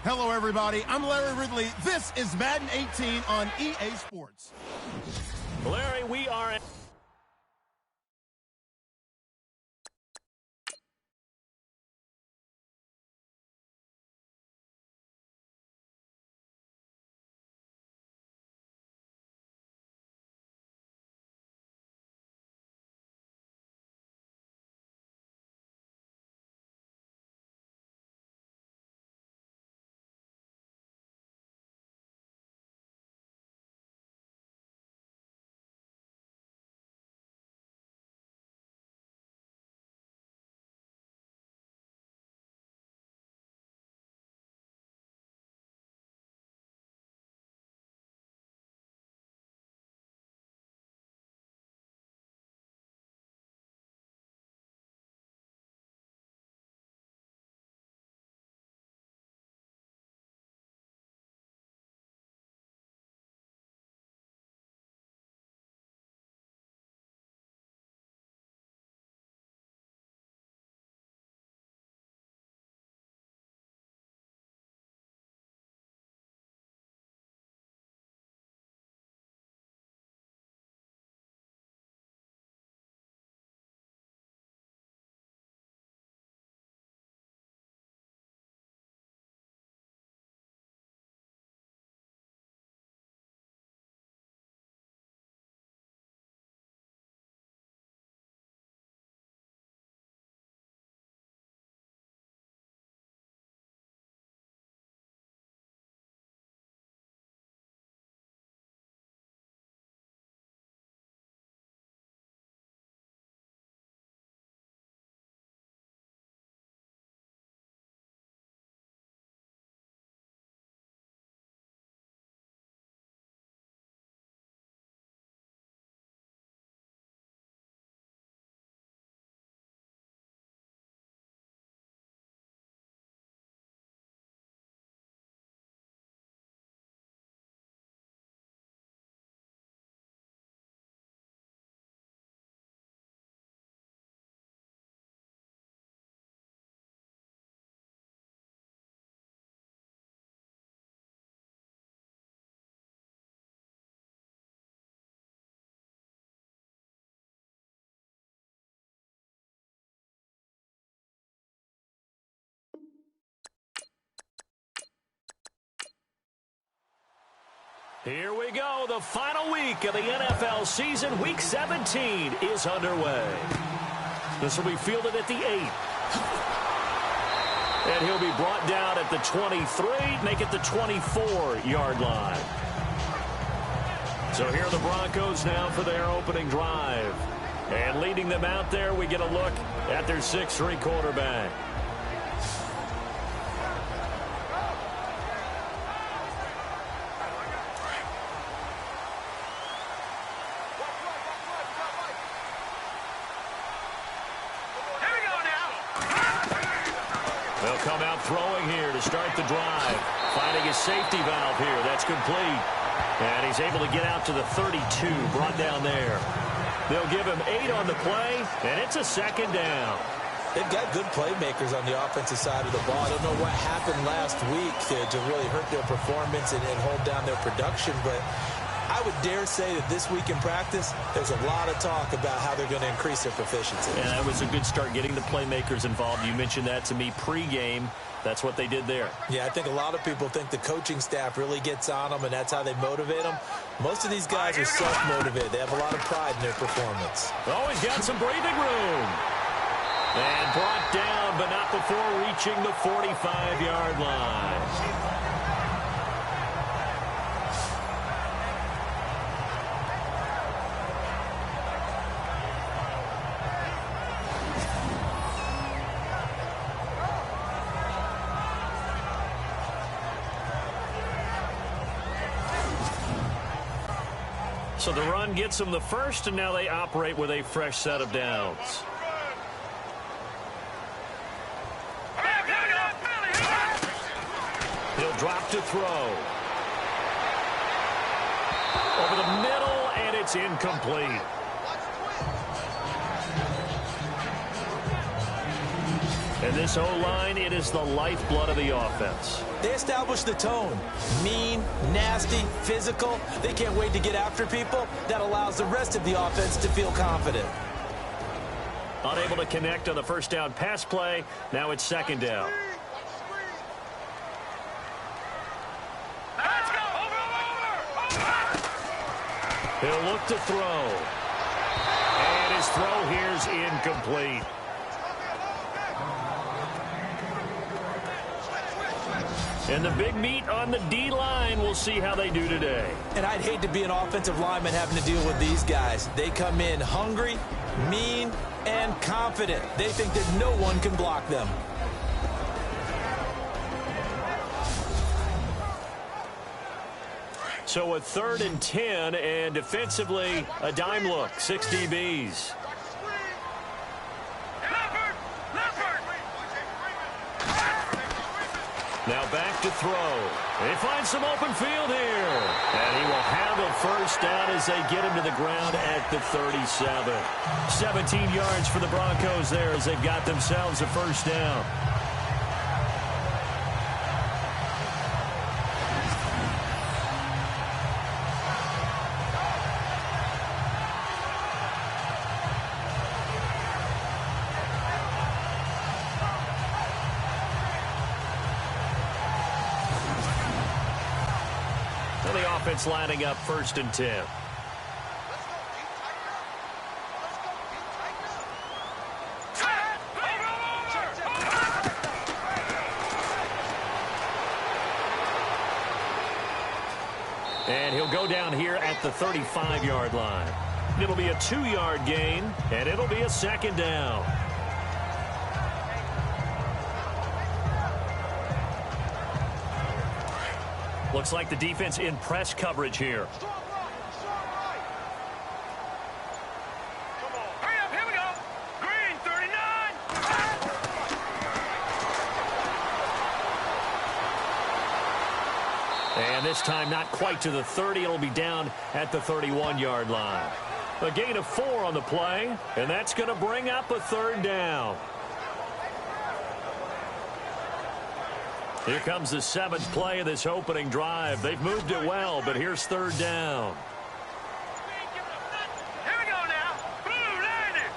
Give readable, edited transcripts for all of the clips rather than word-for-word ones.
Hello, everybody. I'm Larry Ridley. This is Madden 18 on EA Sports. Larry, we are... Here we go. The final week of the NFL season. Week 17 is underway. This will be fielded at the 8. And he'll be brought down at the 23, make it the 24-yard line. So here are the Broncos now for their opening drive. And leading them out there, we get a look at their 6'3" quarterback. They'll come out throwing here to start the drive. Finding his safety valve here. That's complete. And he's able to get out to the 32. Brought down there. They'll give him 8 on the play, and it's a second down. They've got good playmakers on the offensive side of the ball. I don't know what happened last week to really hurt their performance and hold down their production, but I would dare say that this week in practice, there's a lot of talk about how they're going to increase their proficiency. And that was a good start getting the playmakers involved. You mentioned that to me pregame. That's what they did there. Yeah, I think a lot of people think the coaching staff really gets on them, and that's how they motivate them. Most of these guys are self-motivated. They have a lot of pride in their performance. Oh, he's got some breathing room. And brought down, but not before reaching the 45-yard line. So the run gets them the first, and now they operate with a fresh set of downs. He'll drop to throw. Over the middle, and it's incomplete. And this O-line, it is the lifeblood of the offense. They establish the tone. Mean, nasty, physical. They can't wait to get after people. That allows the rest of the offense to feel confident. Unable to connect on the first down pass play. Now it's second down. He'll look to throw. And his throw here's incomplete. And the big meat on the D-line, we'll see how they do today. And I'd hate to be an offensive lineman having to deal with these guys. They come in hungry, mean, and confident. They think that no one can block them. So a 3rd and 10, and defensively, a dime look, 6 DBs. Now back to throw. They find some open field here. And he will have a first down as they get him to the ground at the 37. 17 yards for the Broncos there as they've got themselves a first down. Offense lining up 1st and 10. And he'll go down here at the 35-yard line. It'll be a 2-yard gain, and it'll be a second down. Looks like the defense in press coverage here. And this time not quite to the 30. It'll be down at the 31-yard line. A gain of 4 on the play, and that's going to bring up a 3rd down. Here comes the 7th play of this opening drive. They've moved it well, but here's 3rd down. Here we go now. Blue landing.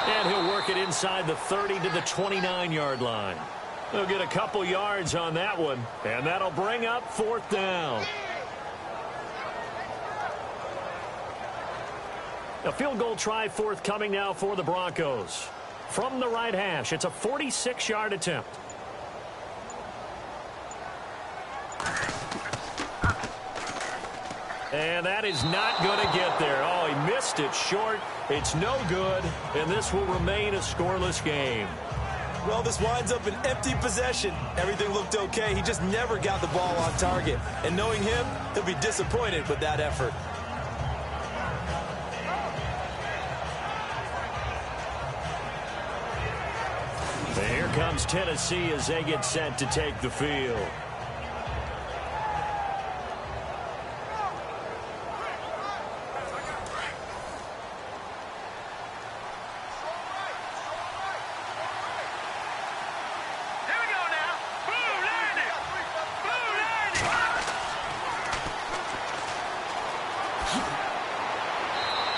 And he'll work it inside the 30 to the 29-yard line. They'll get a couple yards on that one, and that'll bring up 4th down. A field goal try forthcoming now for the Broncos. From the right hash, it's a 46-yard attempt. And that is not going to get there. Oh, he missed it short. It's no good, and this will remain a scoreless game. Well, this winds up an empty possession. Everything looked okay. He just never got the ball on target. And knowing him, he'll be disappointed with that effort. And here comes Tennessee as they get set to take the field.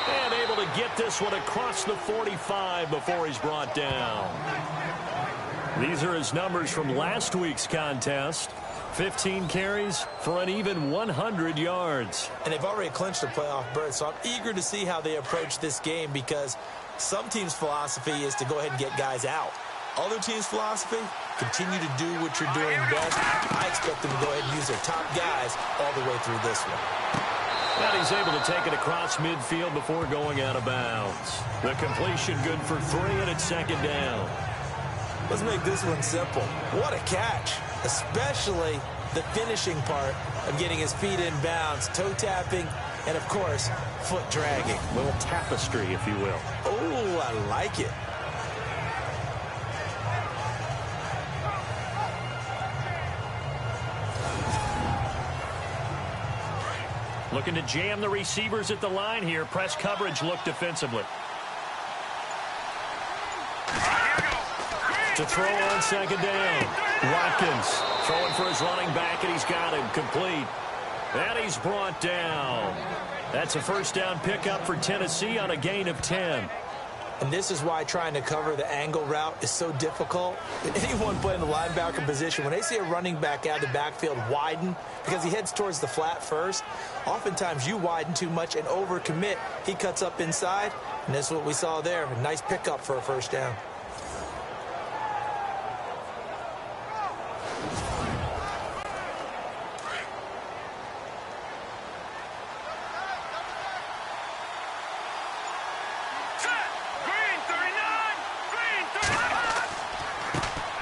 And able to get this one across the 45 before he's brought down. These are his numbers from last week's contest. 15 carries for an even 100 yards. And they've already clinched a playoff berth, so I'm eager to see how they approach this game because some teams' philosophy is to go ahead and get guys out. Other teams' philosophy, continue to do what you're doing best. I expect them to go ahead and use their top guys all the way through this one. And he's able to take it across midfield before going out of bounds. The completion good for 3, and it's second down. Let's make this one simple. What a catch, especially the finishing part of getting his feet in bounds, toe tapping, and, of course, foot dragging. A little tapestry, if you will. Oh, I like it. Looking to jam the receivers at the line here. Press coverage look defensively. To throw on second down. Watkins throwing for his running back, and he's got him complete. And he's brought down. That's a first down pickup for Tennessee on a gain of 10. And this is why trying to cover the angle route is so difficult. Anyone playing the linebacker position, when they see a running back out of the backfield widen because he heads towards the flat first, oftentimes you widen too much and overcommit. He cuts up inside, and that's what we saw there. A nice pickup for a first down.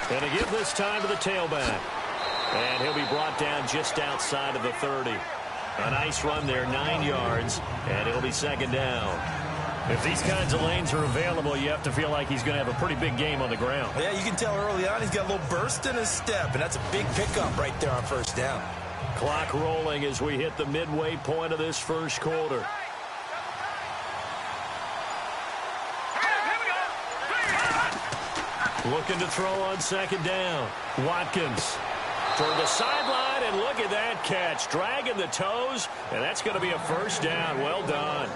And to give this time to the tailback. And he'll be brought down just outside of the 30. A nice run there, 9 yards, and it'll be second down. If these kinds of lanes are available, you have to feel like he's going to have a pretty big game on the ground. Yeah, you can tell early on he's got a little burst in his step, and that's a big pickup right there on first down. Clock rolling as we hit the midway point of this first quarter. Looking to throw on second down. Watkins toward the sideline, and look at that catch. Dragging the toes, and that's going to be a first down. Well done.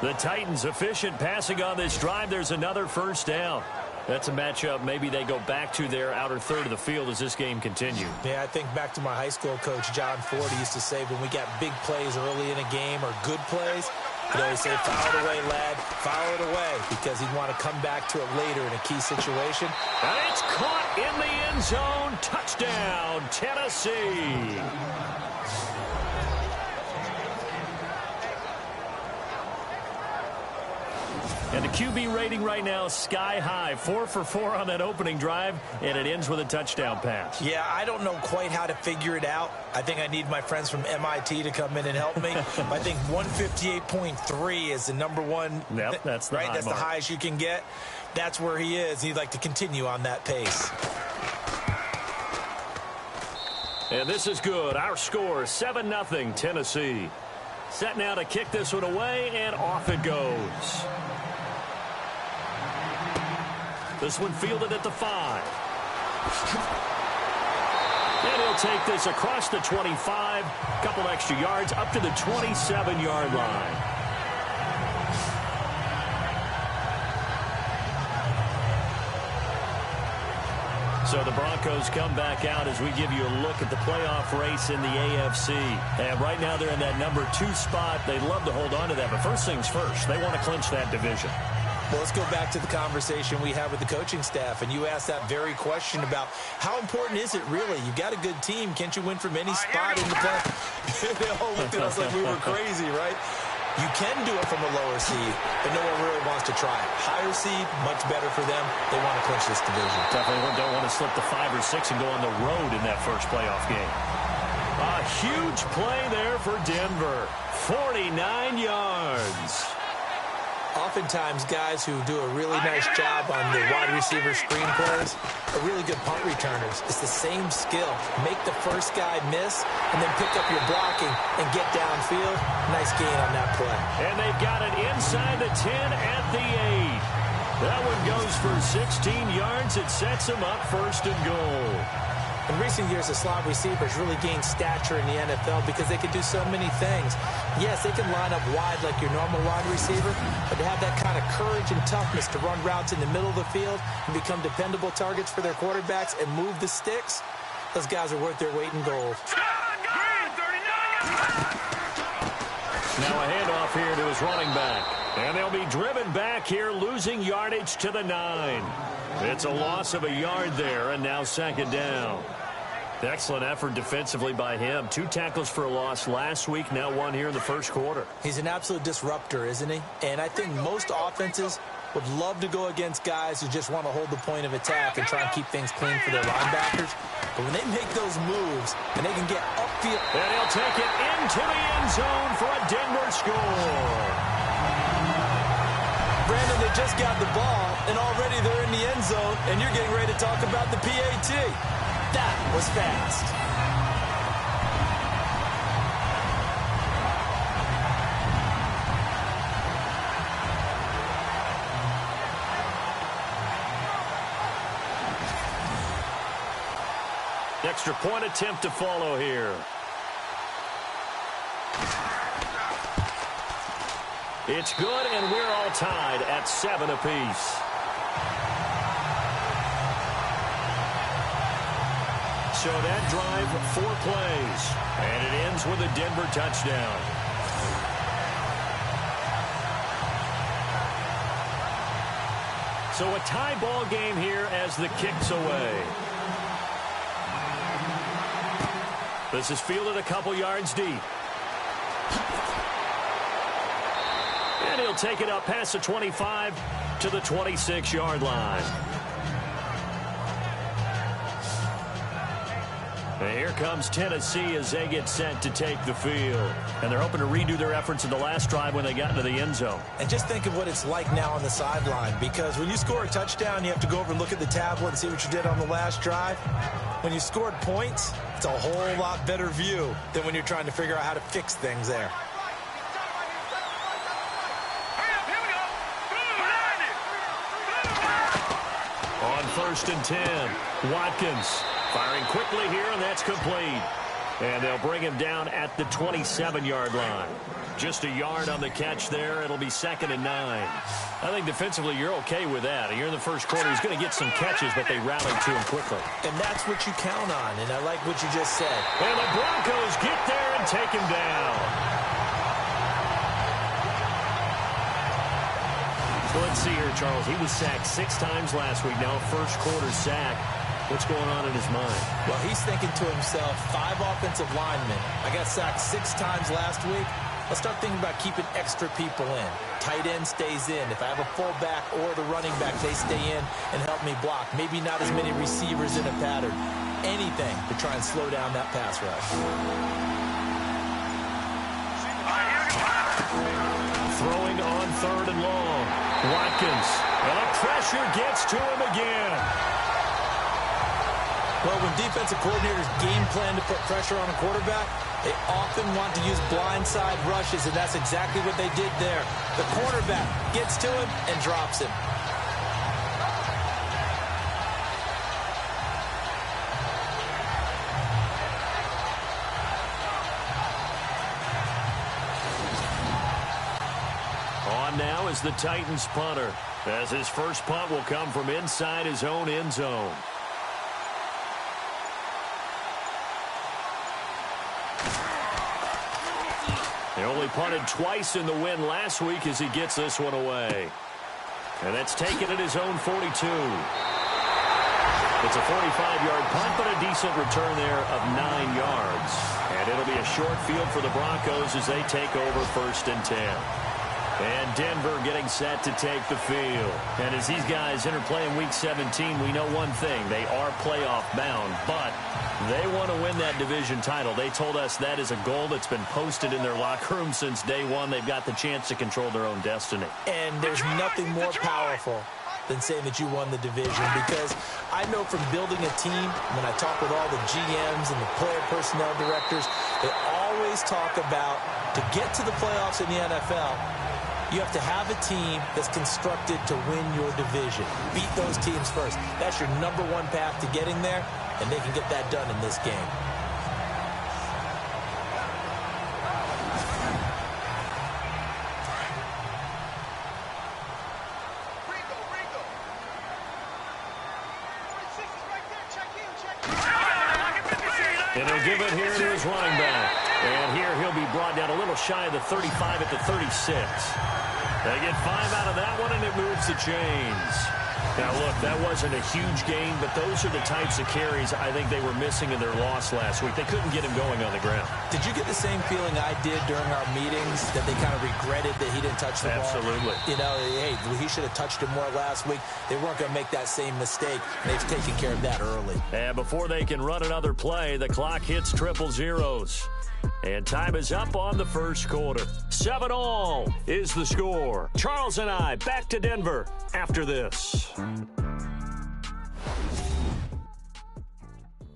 The Titans efficient passing on this drive. There's another first down. That's a matchup maybe they go back to their outer third of the field as this game continues. Yeah, I think back to my high school coach, John Ford. He used to say when we got big plays early in a game or good plays, he'd always say, foul it away, lad, foul it away, because he'd want to come back to it later in a key situation. And it's caught in the end zone. Touchdown, Tennessee. And the QB rating right now, sky high. 4 for 4 on that opening drive, and it ends with a touchdown pass. Yeah, I don't know quite how to figure it out. I think I need my friends from MIT to come in and help me. I think 158.3 is the number one. Yep, that's the right. That's mark. the highest you can get. That's where he is. He'd like to continue on that pace. And this is good. Our score, 7-0 Tennessee. Set now to kick this one away, and off it goes. This one fielded at the 5. And he'll take this across the 25. Couple extra yards up to the 27-yard line. So the Broncos come back out as we give you a look at the playoff race in the AFC. And right now they're in that number 2 spot. They'd love to hold on to that. But first things first, they want to clinch that division. Well, let's go back to the conversation we had with the coaching staff. And you asked that very question about how important is it really? You've got a good team. Can't you win from any spot in the play? They all looked at us like we were crazy, right? You can do it from a lower seed, but no one really wants to try it. Higher seed, much better for them. They want to clinch this division. Definitely don't want to slip the 5 or 6 and go on the road in that first playoff game. A huge play there for Denver. 49 yards. Oftentimes, guys who do a really nice job on the wide receiver screen plays are really good punt returners. It's the same skill. Make the first guy miss and then pick up your blocking and get downfield. Nice gain on that play. And they got it inside the 10 at the 8. That one goes for 16 yards. It sets them up first and goal. In recent years, the slot receivers really gained stature in the NFL because they can do so many things. Yes, they can line up wide like your normal wide receiver, but to have that kind of courage and toughness to run routes in the middle of the field and become dependable targets for their quarterbacks and move the sticks, those guys are worth their weight in gold. Now a handoff here to his running back. And they'll be driven back here, losing yardage to the 9. It's a loss of a yard there, and now second down. Excellent effort defensively by him. 2 tackles for a loss last week, now 1 here in the first quarter. He's an absolute disruptor, isn't he? And I think most offenses would love to go against guys who just want to hold the point of attack and try and keep things clean for their linebackers. But when they make those moves and they can get upfield. And he'll take it into the end zone for a Denver score. Brandon, they just got the ball, and already they're in the end zone, and you're getting ready to talk about the PAT. That was fast. Extra point attempt to follow here. It's good, and we're all tied at 7 apiece. So that drive, 4 plays, and it ends with a Denver touchdown. So a tie ball game here as the kick's away. This is fielded a couple yards deep. And he'll take it up past the 25 to the 26-yard line. And here comes Tennessee as they get set to take the field. And they're hoping to redo their efforts in the last drive when they got into the end zone. And just think of what it's like now on the sideline, because when you score a touchdown, you have to go over and look at the tablet and see what you did on the last drive. When you scored points, it's a whole lot better view than when you're trying to figure out how to fix things there. On 1st and 10, Watkins firing quickly here, and that's complete. And they'll bring him down at the 27-yard line. Just a yard on the catch there. It'll be 2nd and 9. I think defensively you're okay with that. You're in the first quarter. He's going to get some catches, but they rallied to him quickly. And that's what you count on, and I like what you just said. And the Broncos get there and take him down. So let's see here, Charles. He was sacked 6 times last week. Now first quarter sack. What's going on in his mind? Well, he's thinking to himself, 5 offensive linemen. I got sacked 6 times last week. Let's start thinking about keeping extra people in. Tight end stays in. If I have a fullback or the running back, they stay in and help me block. Maybe not as many receivers in a pattern. Anything to try and slow down that pass rush. Throwing on 3rd and long. Watkins. And the pressure gets to him again. Well, when defensive coordinators game plan to put pressure on a quarterback, they often want to use blindside rushes, and that's exactly what they did there. The cornerback gets to him and drops him. On now is the Titans punter, as his first punt will come from inside his own end zone. They only punted twice in the win last week as he gets this one away. And that's taken at his own 42. It's a 45-yard punt, but a decent return there of 9 yards. And it'll be a short field for the Broncos as they take over 1st and 10. And Denver getting set to take the field. And as these guys interplay in Week 17, we know one thing. They are playoff bound, but they want to win that division title. They told us that is a goal that's been posted in their locker room since day one. They've got the chance to control their own destiny. And there's nothing more powerful than saying that you won the division, because I know from building a team, when I talk with all the GMs and the player personnel directors, they always talk about, to get to the playoffs in the NFL, you have to have a team that's constructed to win your division. Beat those teams first. That's your #1 path to getting there, and they can get that done in this game. And he'll give it here to his running back. And here he'll be brought down a little shy of the 35 at the 36. They get 5 out of that one, and it moves the chains. Now, look, that wasn't a huge gain, but those are the types of carries I think they were missing in their loss last week. They couldn't get him going on the ground. Did you get the same feeling I did during our meetings, that they kind of regretted that he didn't touch the ball? Absolutely. You know, hey, he should have touched him more last week. They weren't going to make that same mistake, and they've taken care of that early. And before they can run another play, the clock hits triple zeros. And time is up on the first quarter. 7-all is the score. Charles and I back to Denver after this.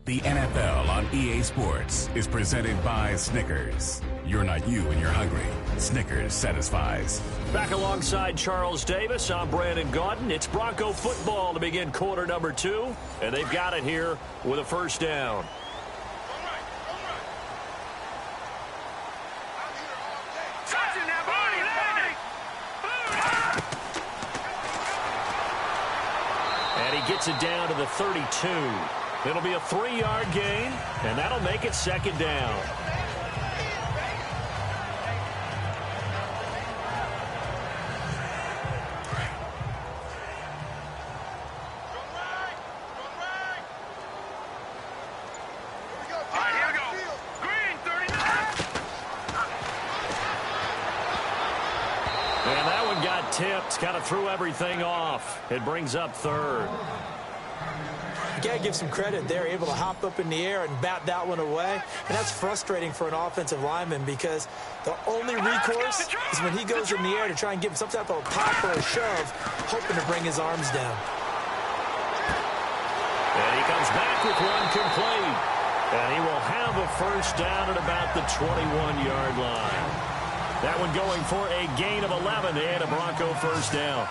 The NFL on EA Sports is presented by Snickers. You're not you when you're hungry. Snickers satisfies. Back alongside Charles Davis, I'm Brandon Gaudin. It's Bronco football to begin quarter number 2, and they've got it here with a first down. And he gets it down to the 32. It'll be a 3-yard gain, and that'll make it second down. And that one got tipped, kind of threw everything off. It brings up third. You got to give some credit. They're able to hop up in the air and bat that one away. And that's frustrating for an offensive lineman because the only recourse is when he goes in the air to try and give him some type of a pop or a shove, hoping to bring his arms down. And he comes back with one complete. And he will have a first down at about the 21-yard line. That one going for a gain of 11 and a Bronco first down.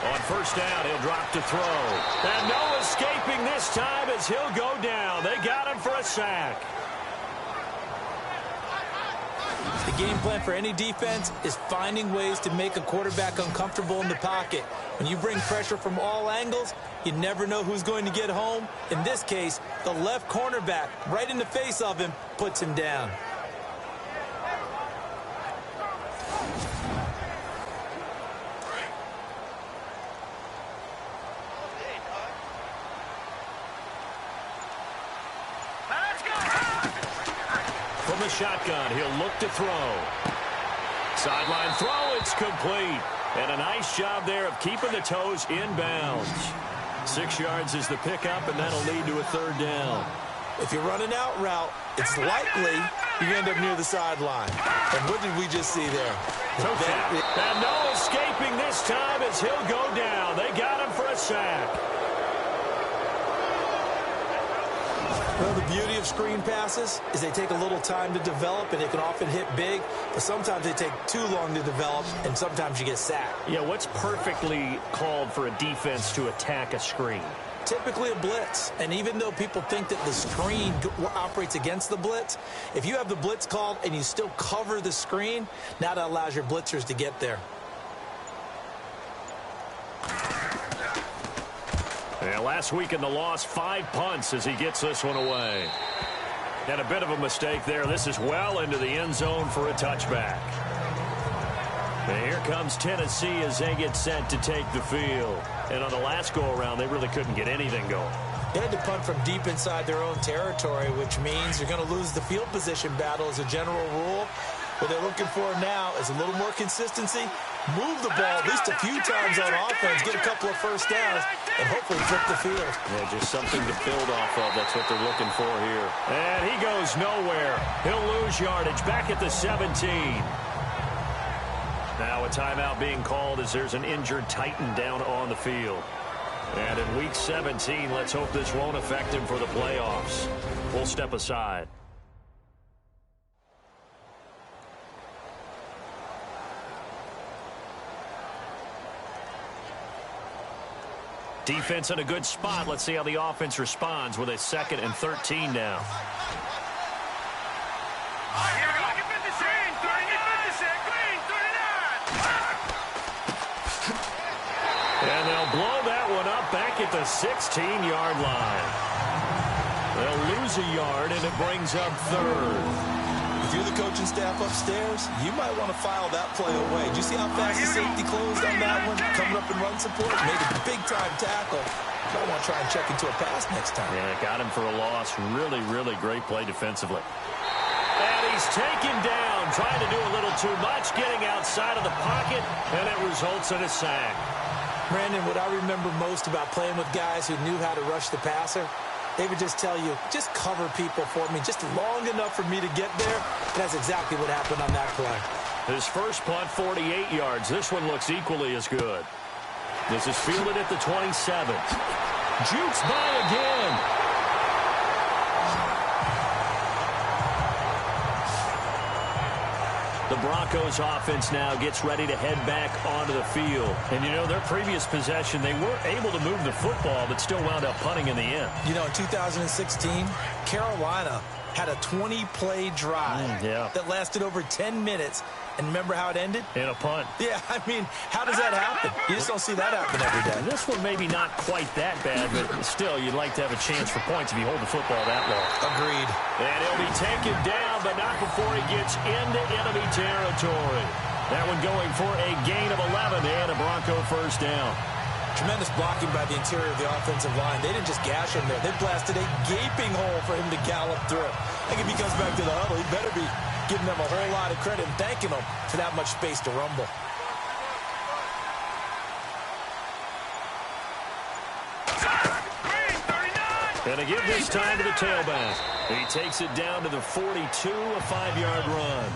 On first down, he'll drop to throw. And no escaping this time as he'll go down. They got him for a sack. The game plan for any defense is finding ways to make a quarterback uncomfortable in the pocket. When you bring pressure from all angles, you never know who's going to get home. In this case, the left cornerback, right in the face of him, puts him down. From the shotgun, he'll look to throw. Sideline throw, it's complete. And a nice job there of keeping the toes inbounds. 6 yards is the pickup, and that'll lead to a third down. If you run an out route, it's likely you end up near the sideline. And what did we just see there? And no escaping this time as he'll go down. They got him for a sack. Well, the beauty of screen passes is they take a little time to develop, and they can often hit big, but sometimes they take too long to develop, and sometimes you get sacked. Yeah, what's perfectly called for a defense to attack a screen? Typically a blitz, and even though people think that the screen operates against the blitz, if you have the blitz called and you still cover the screen, now that allows your blitzers to get there. Yeah, last week in the loss, 5 punts as he gets this one away. And a bit of a mistake there. This is well into the end zone for a touchback. And here comes Tennessee as they get set to take the field. And on the last go-around, they really couldn't get anything going. They had to punt from deep inside their own territory, which means you're going to lose the field position battle as a general rule. What they're looking for now is a little more consistency, move the ball at least a few times on offense, get a couple of first downs, and hopefully flip the field. Yeah, just something to build off of. That's what they're looking for here. And he goes nowhere. He'll lose yardage back at the 17. Now a timeout being called as there's an injured Titan down on the field. And in Week 17, let's hope this won't affect him for the playoffs. We'll step aside. Defense in a good spot. Let's see how the offense responds with a 2nd and 13 now. And they'll blow that one up back at the 16-yard line. They'll lose a yard, and it brings up third. If you're the coaching staff upstairs, you might want to file that play away. Did you see how fast the safety closed on that one? Coming up in run support, made a big-time tackle. I want to try and check into a pass next time. Yeah, got him for a loss. Really, really great play defensively. And he's taken down, trying to do a little too much, getting outside of the pocket, and it results in a sack. Brandon, what I remember most about playing with guys who knew how to rush the passer, they would just tell you, just cover people for me, just long enough for me to get there. That's exactly what happened on that play. His first punt, 48 yards. This one looks equally as good. This is fielded at the 27. Jukes by again. The Broncos offense now gets ready to head back onto the field. And, you know, their previous possession, they were able to move the football, but still wound up punting in the end. You know, in 2016, Carolina had a 20-play drive that lasted over 10 minutes. And remember how it ended? In a punt. Yeah, I mean, how does that happen? You just don't see that happen every day. This one maybe not quite that bad, but still, you'd like to have a chance for points if you hold the football that long. Agreed. And he'll be taken down, but not before he gets into enemy territory. That one going for a gain of 11 and a Bronco first down. Tremendous blocking by the interior of the offensive line. They didn't just gash him there. They blasted a gaping hole for him to gallop through. I think if he comes back to the huddle, he better be giving them a whole lot of credit and thanking them for that much space to rumble. And they give this time to the tailback. He takes it down to the 42, a 5-yard run.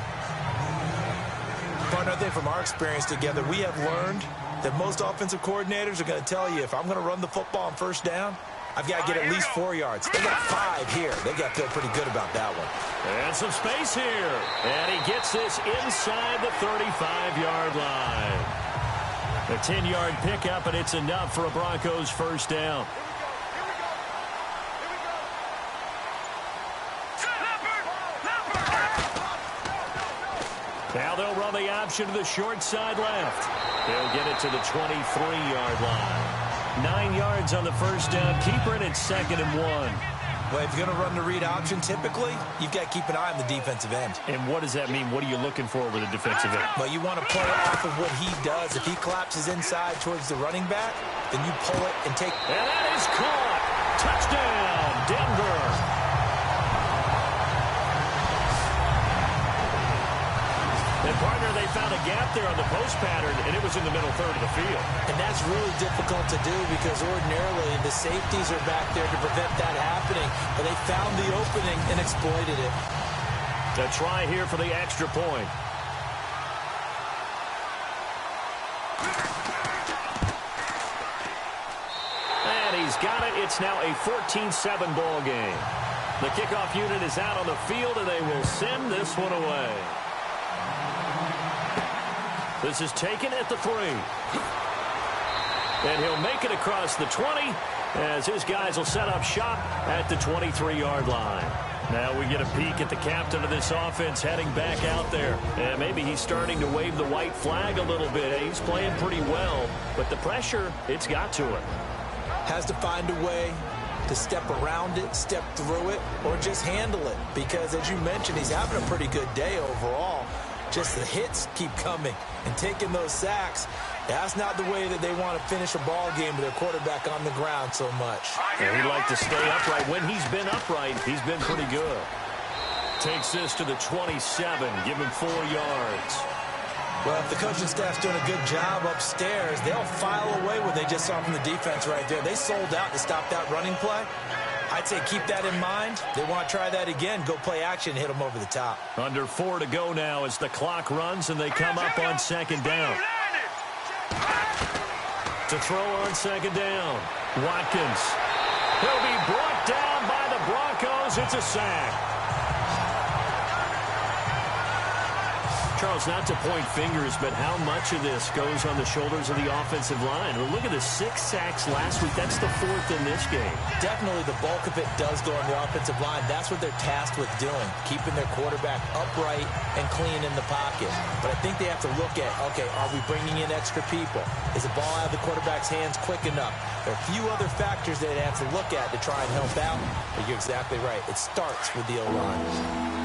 Partner, I think from our experience together, we have learned that most offensive coordinators are going to tell you, if I'm going to run the football on first down, I've got to get at least 4 yards. They got 5 here. They got to feel pretty good about that one. And some space here. And he gets this inside the 35-yard line. A 10-yard pickup, and it's enough for a Broncos first down. Now they'll run the option to the short side left. They'll get it to the 23-yard line. 9 yards on the first down. Keeper, and it's 2nd and 1. Well, if you're going to run the read option, typically, you've got to keep an eye on the defensive end. And what does that mean? What are you looking for with a defensive end? Well, you want to play off of what he does. If he collapses inside towards the running back, then you pull it and take. And that is caught. Touchdown, Denver. And, partner, they found a gap there on the post pattern, and it was in the middle third of the field. And that's really difficult to do because ordinarily the safeties are back there to prevent that happening. But they found the opening and exploited it. A try here for the extra point. And he's got it. It's now a 14-7 ball game. The kickoff unit is out on the field, and they will send this one away. This is taken at the 3. And he'll make it across the 20 as his guys will set up shop at the 23-yard line. Now we get a peek at the captain of this offense heading back out there. And maybe he's starting to wave the white flag a little bit. He's playing pretty well, but the pressure, it's got to him. Has to find a way to step around it, step through it, or just handle it. Because, as you mentioned, he's having a pretty good day overall. Just the hits keep coming and taking those sacks. That's not the way that they want to finish a ball game with their quarterback on the ground so much. And he'd like to stay upright. When he's been upright, he's been pretty good. Takes this to the 27. Give him 4 yards. Well, if the coaching staff's doing a good job upstairs, they'll file away what they just saw from the defense right there. They sold out to stop that running play. I'd say keep that in mind. They want to try that again. Go play action, hit them over the top. Under 4 to go now as the clock runs and they come up on 2nd down. To throw on 2nd down. Watkins. He'll be brought down by the Broncos. It's a sack. Charles, not to point fingers, but how much of this goes on the shoulders of the offensive line? Well, look at the 6 sacks last week. That's the 4th in this game. Definitely the bulk of it does go on the offensive line. That's what they're tasked with doing, keeping their quarterback upright and clean in the pocket. But I think they have to look at, okay, are we bringing in extra people? Is the ball out of the quarterback's hands quick enough? There are a few other factors they have to look at to try and help out. But you're exactly right. It starts with the O-line.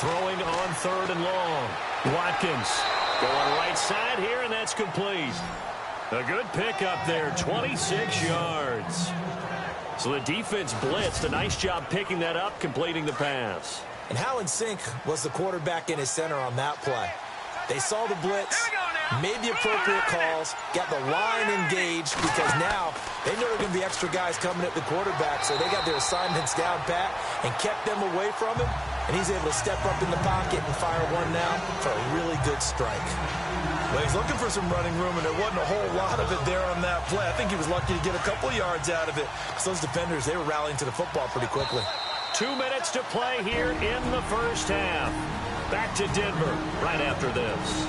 Throwing on 3rd and long. Watkins going right side here, and that's complete. A good pickup there, 26 yards. So the defense blitzed. A nice job picking that up, completing the pass. And how in sync was the quarterback and his center on that play? They saw the blitz, made the appropriate calls, got the line engaged because now they know there are going to be extra guys coming at the quarterback, so they got their assignments down pat and kept them away from him. and he's able to step up in the pocket and fire one now for a really good strike. Well, he's looking for some running room, and there wasn't a whole lot of it there on that play. I think he was lucky to get a couple yards out of it, because those defenders, they were rallying to the football pretty quickly. 2 minutes to play here in the first half. Back to Denver right after this.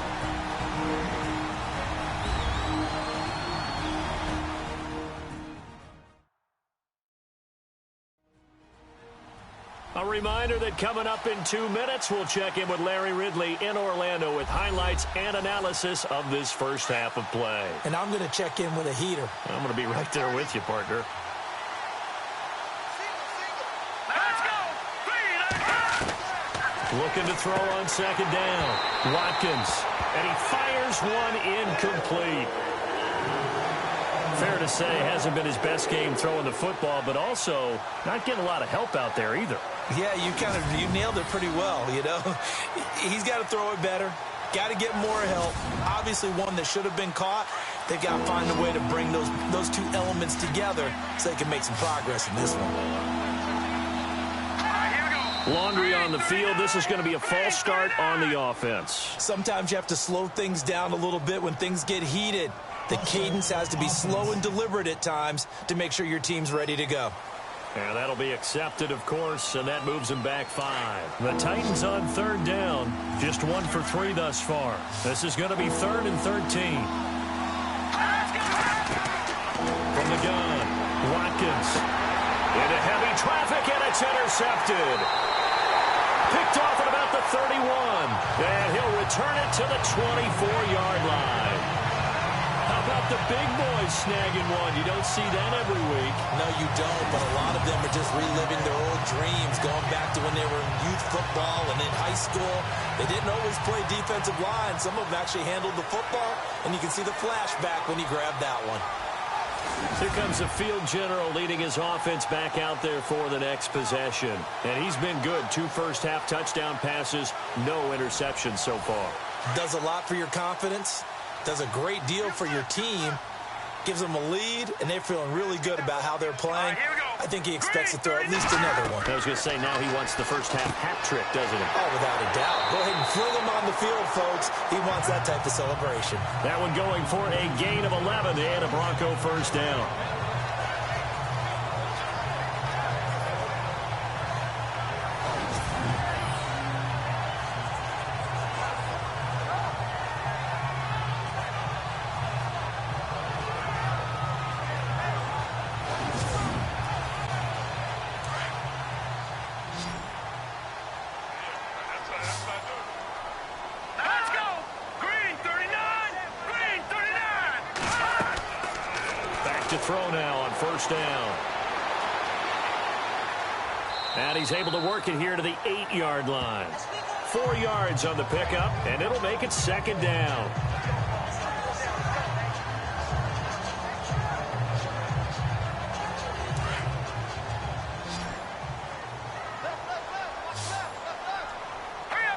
A reminder that coming up in 2 minutes, we'll check in with Larry Ridley in Orlando with highlights and analysis of this first half of play. And I'm going to check in with a heater. I'm going to be right there with you, partner. Let's go. Looking to throw on second down. Watkins. And he fires one incomplete. Fair to say, hasn't been his best game throwing the football, but also not getting a lot of help out there either. Yeah, you nailed it pretty well, you know. He's got to throw it better. Got to get more help. Obviously one that should have been caught. They've got to find a way to bring those two elements together so they can make some progress in this one. Laundry on the field. This is going to be a false start on the offense. Sometimes you have to slow things down a little bit when things get heated. The cadence has to be slow and deliberate at times to make sure your team's ready to go. And that'll be accepted, of course, and that moves them back 5. The Titans on third down. Just 1 for 3 thus far. This is going to be 3rd and 13. From the gun, Watkins. Into heavy traffic, and it's intercepted. Picked off at about the 31. And he'll return it to the 24-yard line. How about the big boys snagging one? You don't see that every week. No, you don't, but a lot of them are just reliving their old dreams, going back to when they were in youth football and in high school. They didn't always play defensive line. Some of them actually handled the football, and you can see the flashback when he grabbed that one. Here comes the field general leading his offense back out there for the next possession. And he's been good. 2 first-half touchdown passes, no interceptions so far. Does a lot for your confidence. Does a great deal for your team, gives them a lead, and they're feeling really good about how they're playing. I think he expects to throw at least another one. I was going to say, now he wants the first half hat trick, doesn't he? Oh, without a doubt. Go ahead and fling him on the field, folks. He wants that type of celebration. That one going for a gain of 11 and a Bronco first down. Throw now on first down. And he's able to work it here to the 8-yard line. 4 yards on the pickup, and it'll make it second down.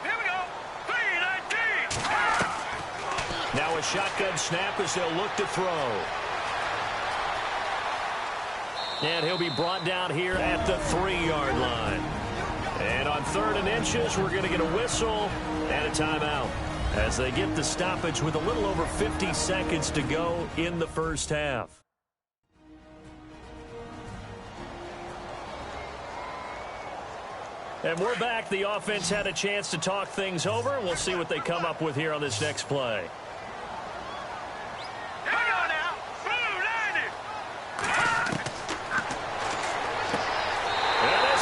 Here we go. 3-19. Now a shotgun snap as they'll look to throw. And he'll be brought down here at the 3-yard line. And on 3rd and inches, we're going to get a whistle and a timeout as they get the stoppage with a little over 50 seconds to go in the first half. And we're back. The offense had a chance to talk things over. We'll see what they come up with here on this next play.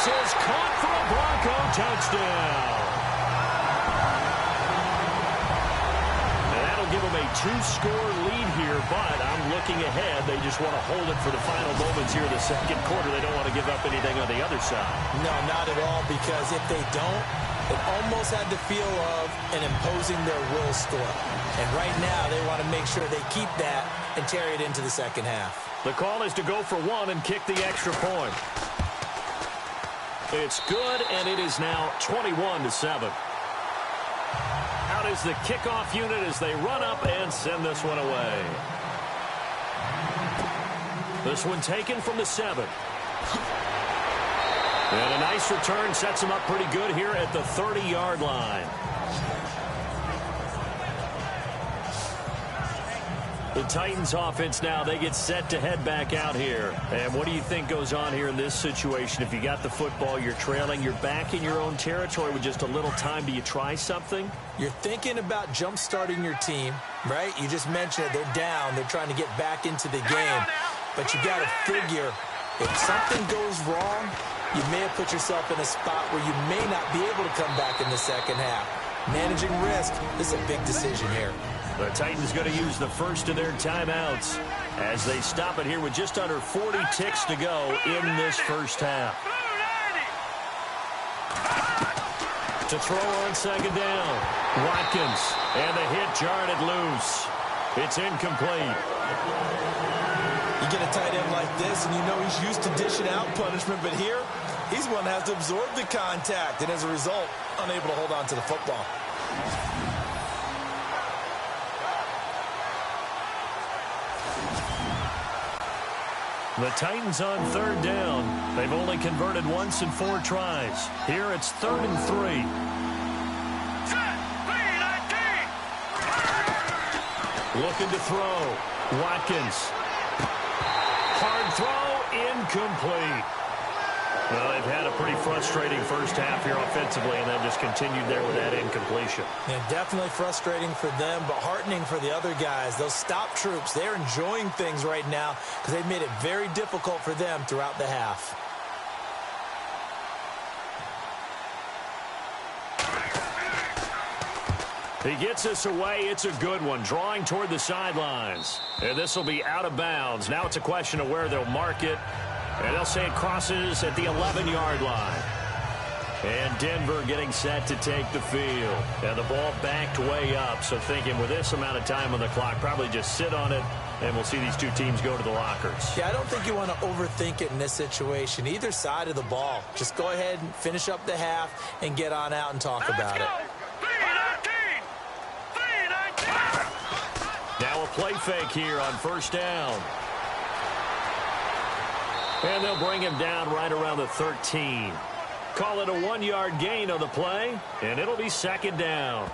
Is caught for a Bronco touchdown. And that'll give them a 2-score lead here, but I'm looking ahead. They just want to hold it for the final moments here in the second quarter. They don't want to give up anything on the other side. No, not at all, because if they don't, it almost had the feel of an imposing their will score. And right now, they want to make sure they keep that and carry it into the second half. The call is to go for 1 and kick the extra point. It's good, and it is now 21-7. Out is the kickoff unit as they run up and send this one away. This one taken from the 7. And a nice return sets him up pretty good here at the 30-yard line. The Titans offense now, they get set to head back out here. And what do you think goes on here in this situation? If you got the football, you're trailing, you're back in your own territory with just a little time. Do you try something? You're thinking about jump-starting your team, right? You just mentioned it. They're down. They're trying to get back into the game. But you got to figure, if something goes wrong, you may have put yourself in a spot where you may not be able to come back in the second half. Managing risk, this is a big decision here. The Titans going to use the first of their timeouts as they stop it here with just under 40 ticks to go in this first half. To throw on second down, Watkins, and the hit jarred it loose. It's incomplete. You get a tight end like this, and you know he's used to dishing out punishment, but here, he's one that has to absorb the contact, and as a result, unable to hold on to the football. The Titans on third down. They've only converted once in 4 tries. Here it's 3rd and 3. Looking to throw. Watkins. Hard throw, incomplete. Well, they've had a pretty frustrating first half here offensively, and they've just continued there with that incompletion. Yeah, definitely frustrating for them, but heartening for the other guys. Those stop troops, they're enjoying things right now because they've made it very difficult for them throughout the half. He gets us away. It's a good one. Drawing toward the sidelines. And this will be out of bounds. Now it's a question of where they'll mark it. And they'll say it crosses at the 11-yard line. And Denver getting set to take the field. And the ball backed way up. So thinking with this amount of time on the clock, probably just sit on it. And we'll see these two teams go to the lockers. Yeah, I don't think you want to overthink it in this situation. Either side of the ball. Just go ahead and finish up the half and get on out and talk about it. Now a play fake here on first down. And they'll bring him down right around the 13. Call it a 1-yard gain on the play, and it'll be second down.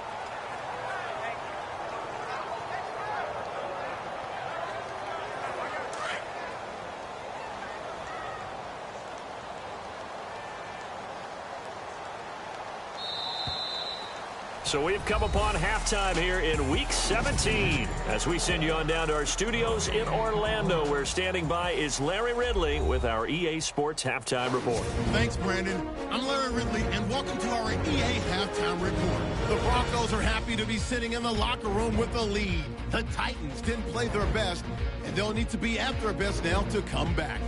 So we've come upon halftime here in Week 17 as we send you on down to our studios in Orlando, where standing by is Larry Ridley with our EA Sports Halftime Report. Thanks, Brandon. I'm Larry Ridley, and welcome to our EA Halftime Report. The Broncos are happy to be sitting in the locker room with the lead. The Titans didn't play their best, and they'll need to be at their best now to come back.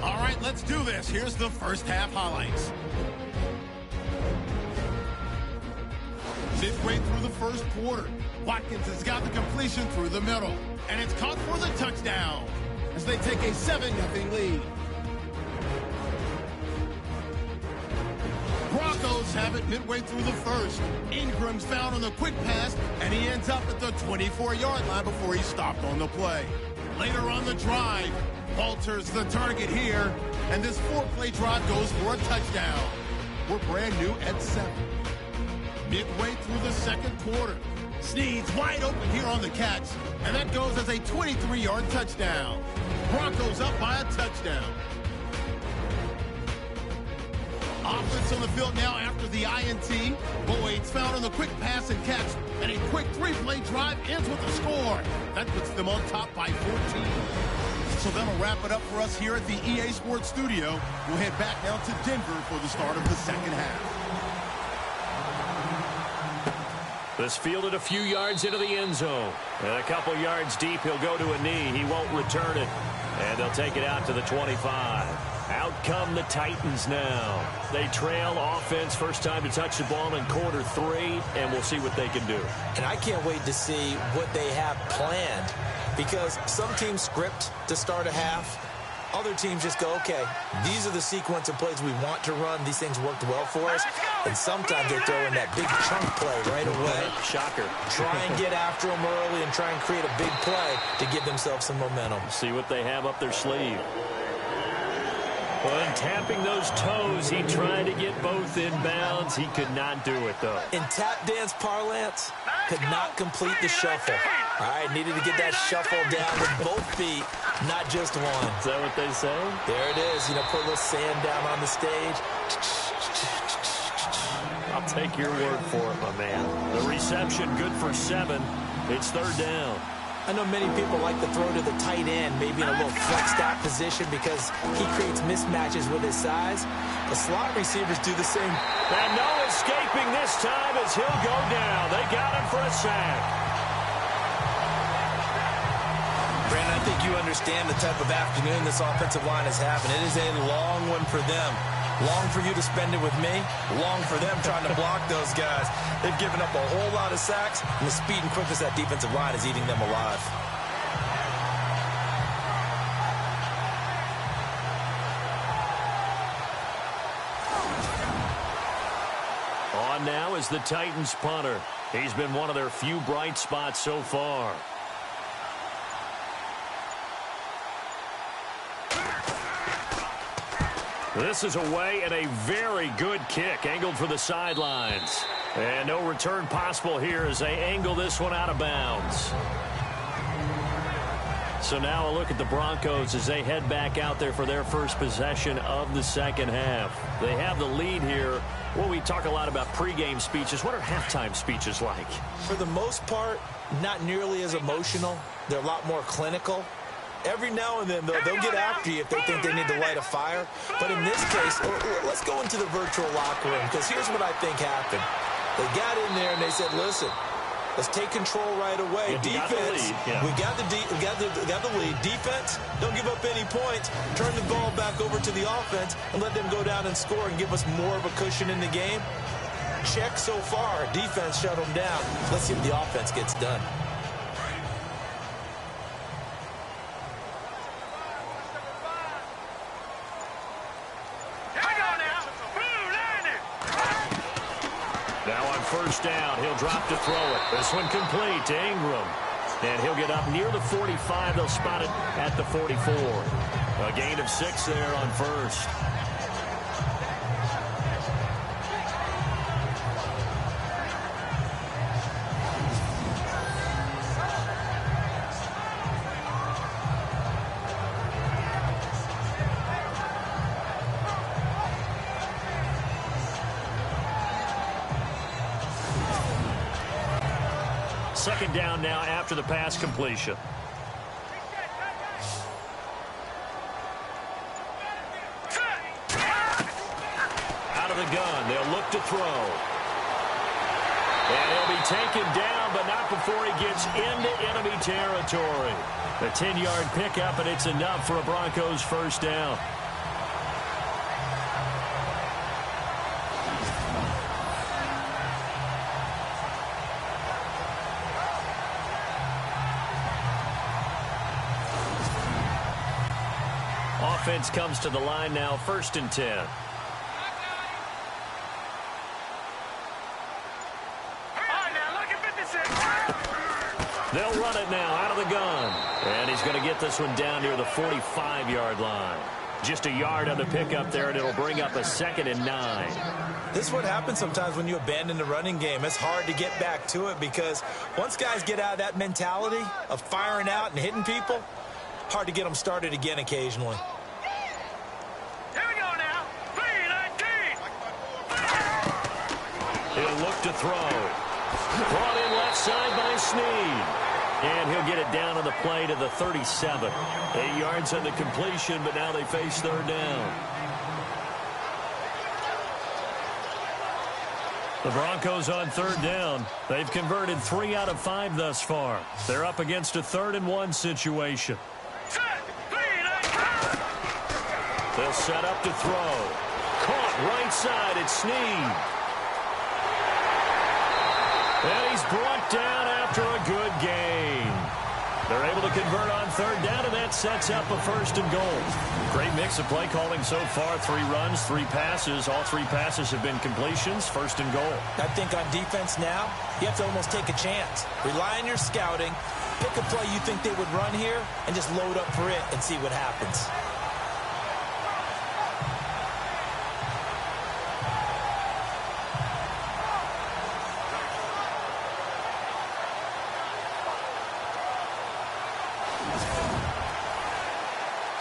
All right, let's do this. Here's the first half highlights. Midway through the first quarter, Watkins has got the completion through the middle, and it's caught for the touchdown as they take a 7-0 lead. Broncos have it midway through the first. Ingram's found on the quick pass, and he ends up at the 24-yard line before he's stopped on the play. Later on the drive, Walter's the target here, and this 4-play drive goes for a touchdown. We're brand new at 7. Midway through the second quarter, Snead's wide open here on the catch, and that goes as a 23-yard touchdown. Broncos up by a touchdown. Offense on the field now after the INT. Boyd's found on the quick pass and catch, and a quick 3-play drive ends with a score. That puts them on top by 14. So that'll wrap it up for us here at the EA Sports Studio. We'll head back now to Denver for the start of the second half. This fielded a few yards into the end zone. And a couple yards deep, he'll go to a knee. He won't return it. And they'll take it out to the 25. Out come the Titans now. They trail offense, first time to touch the ball in quarter 3, and we'll see what they can do. And I can't wait to see what they have planned, because some teams script to start a half. Other teams just go, okay, these are the sequence of plays we want to run. These things worked well for us. And sometimes they throw in that big chunk play right away. Shocker. Try and get after them early and try and create a big play to give themselves some momentum. See what they have up their sleeve. Well, and tapping those toes, he tried to get both in bounds. He could not do it, though. In tap dance parlance, could not complete the shuffle. All right, needed to get that shuffle down with both feet, not just one. Is that what they say? There it is. You know, put a little sand down on the stage. I'll take your word for it, my man. The reception good for 7. It's 3rd down. I know many people like to throw to the tight end, maybe in a little flexed out position because he creates mismatches with his size. The slot receivers do the same. And no escaping this time as he'll go down. They got him for a sack. Brandon, I think you understand the type of afternoon this offensive line is having. It is a long one for them. Long for you to spend it with me. Long for them trying to block those guys. They've given up a whole lot of sacks, and the speed and quickness of that defensive line is eating them alive. On now is the Titans punter. He's been one of their few bright spots so far. This is away and a very good kick angled for the sidelines. And no return possible here as they angle this one out of bounds. So now a look at the Broncos as they head back out there for their first possession of the second half. They have the lead here. Well, we talk a lot about pregame speeches. What are halftime speeches like? For the most part, not nearly as emotional. They're a lot more clinical. Every now and then, they'll get after you if they think they need to light a fire. But in this case, let's go into the virtual locker room, because here's what I think happened. They got in there and they said, listen, let's take control right away. Defense, we got the lead. Defense, don't give up any points. Turn the ball back over to the offense and let them go down and score and give us more of a cushion in the game. Check so far. Defense shut them down. Let's see if the offense gets done. First down, he'll drop to throw it. This one complete to Ingram. And he'll get up near the 45. They'll spot it at the 44. A gain of 6 there on first. Second down now after the pass completion. Out of the gun, they'll look to throw. And he'll be taken down, but not before he gets into enemy territory. A 10-yard pickup, and it's enough for a Broncos first down. Offense comes to the line now, 1st and 10. They'll run it now out of the gun. And he's going to get this one down near the 45-yard line. Just a yard on the pickup there, and it'll bring up a 2nd and 9. This is what happens sometimes when you abandon the running game. It's hard to get back to it because once guys get out of that mentality of firing out and hitting people, hard to get them started again occasionally. He'll look to throw. Brought in left side by Snead. And he'll get it down on the play to the 37. 8 yards on the completion, but now they face 3rd down. The Broncos on 3rd down. They've converted 3 out of 5 thus far. They're up against a 3rd and 1 situation. They'll set up to throw. Caught right side at Snead. And he's brought down after a good gain. They're able to convert on 3rd down, and that sets up a 1st and goal. Great mix of play calling so far. 3 runs, 3 passes. All 3 passes have been completions. 1st and goal. I think on defense now, you have to almost take a chance. Rely on your scouting. Pick a play you think they would run here, and just load up for it and see what happens.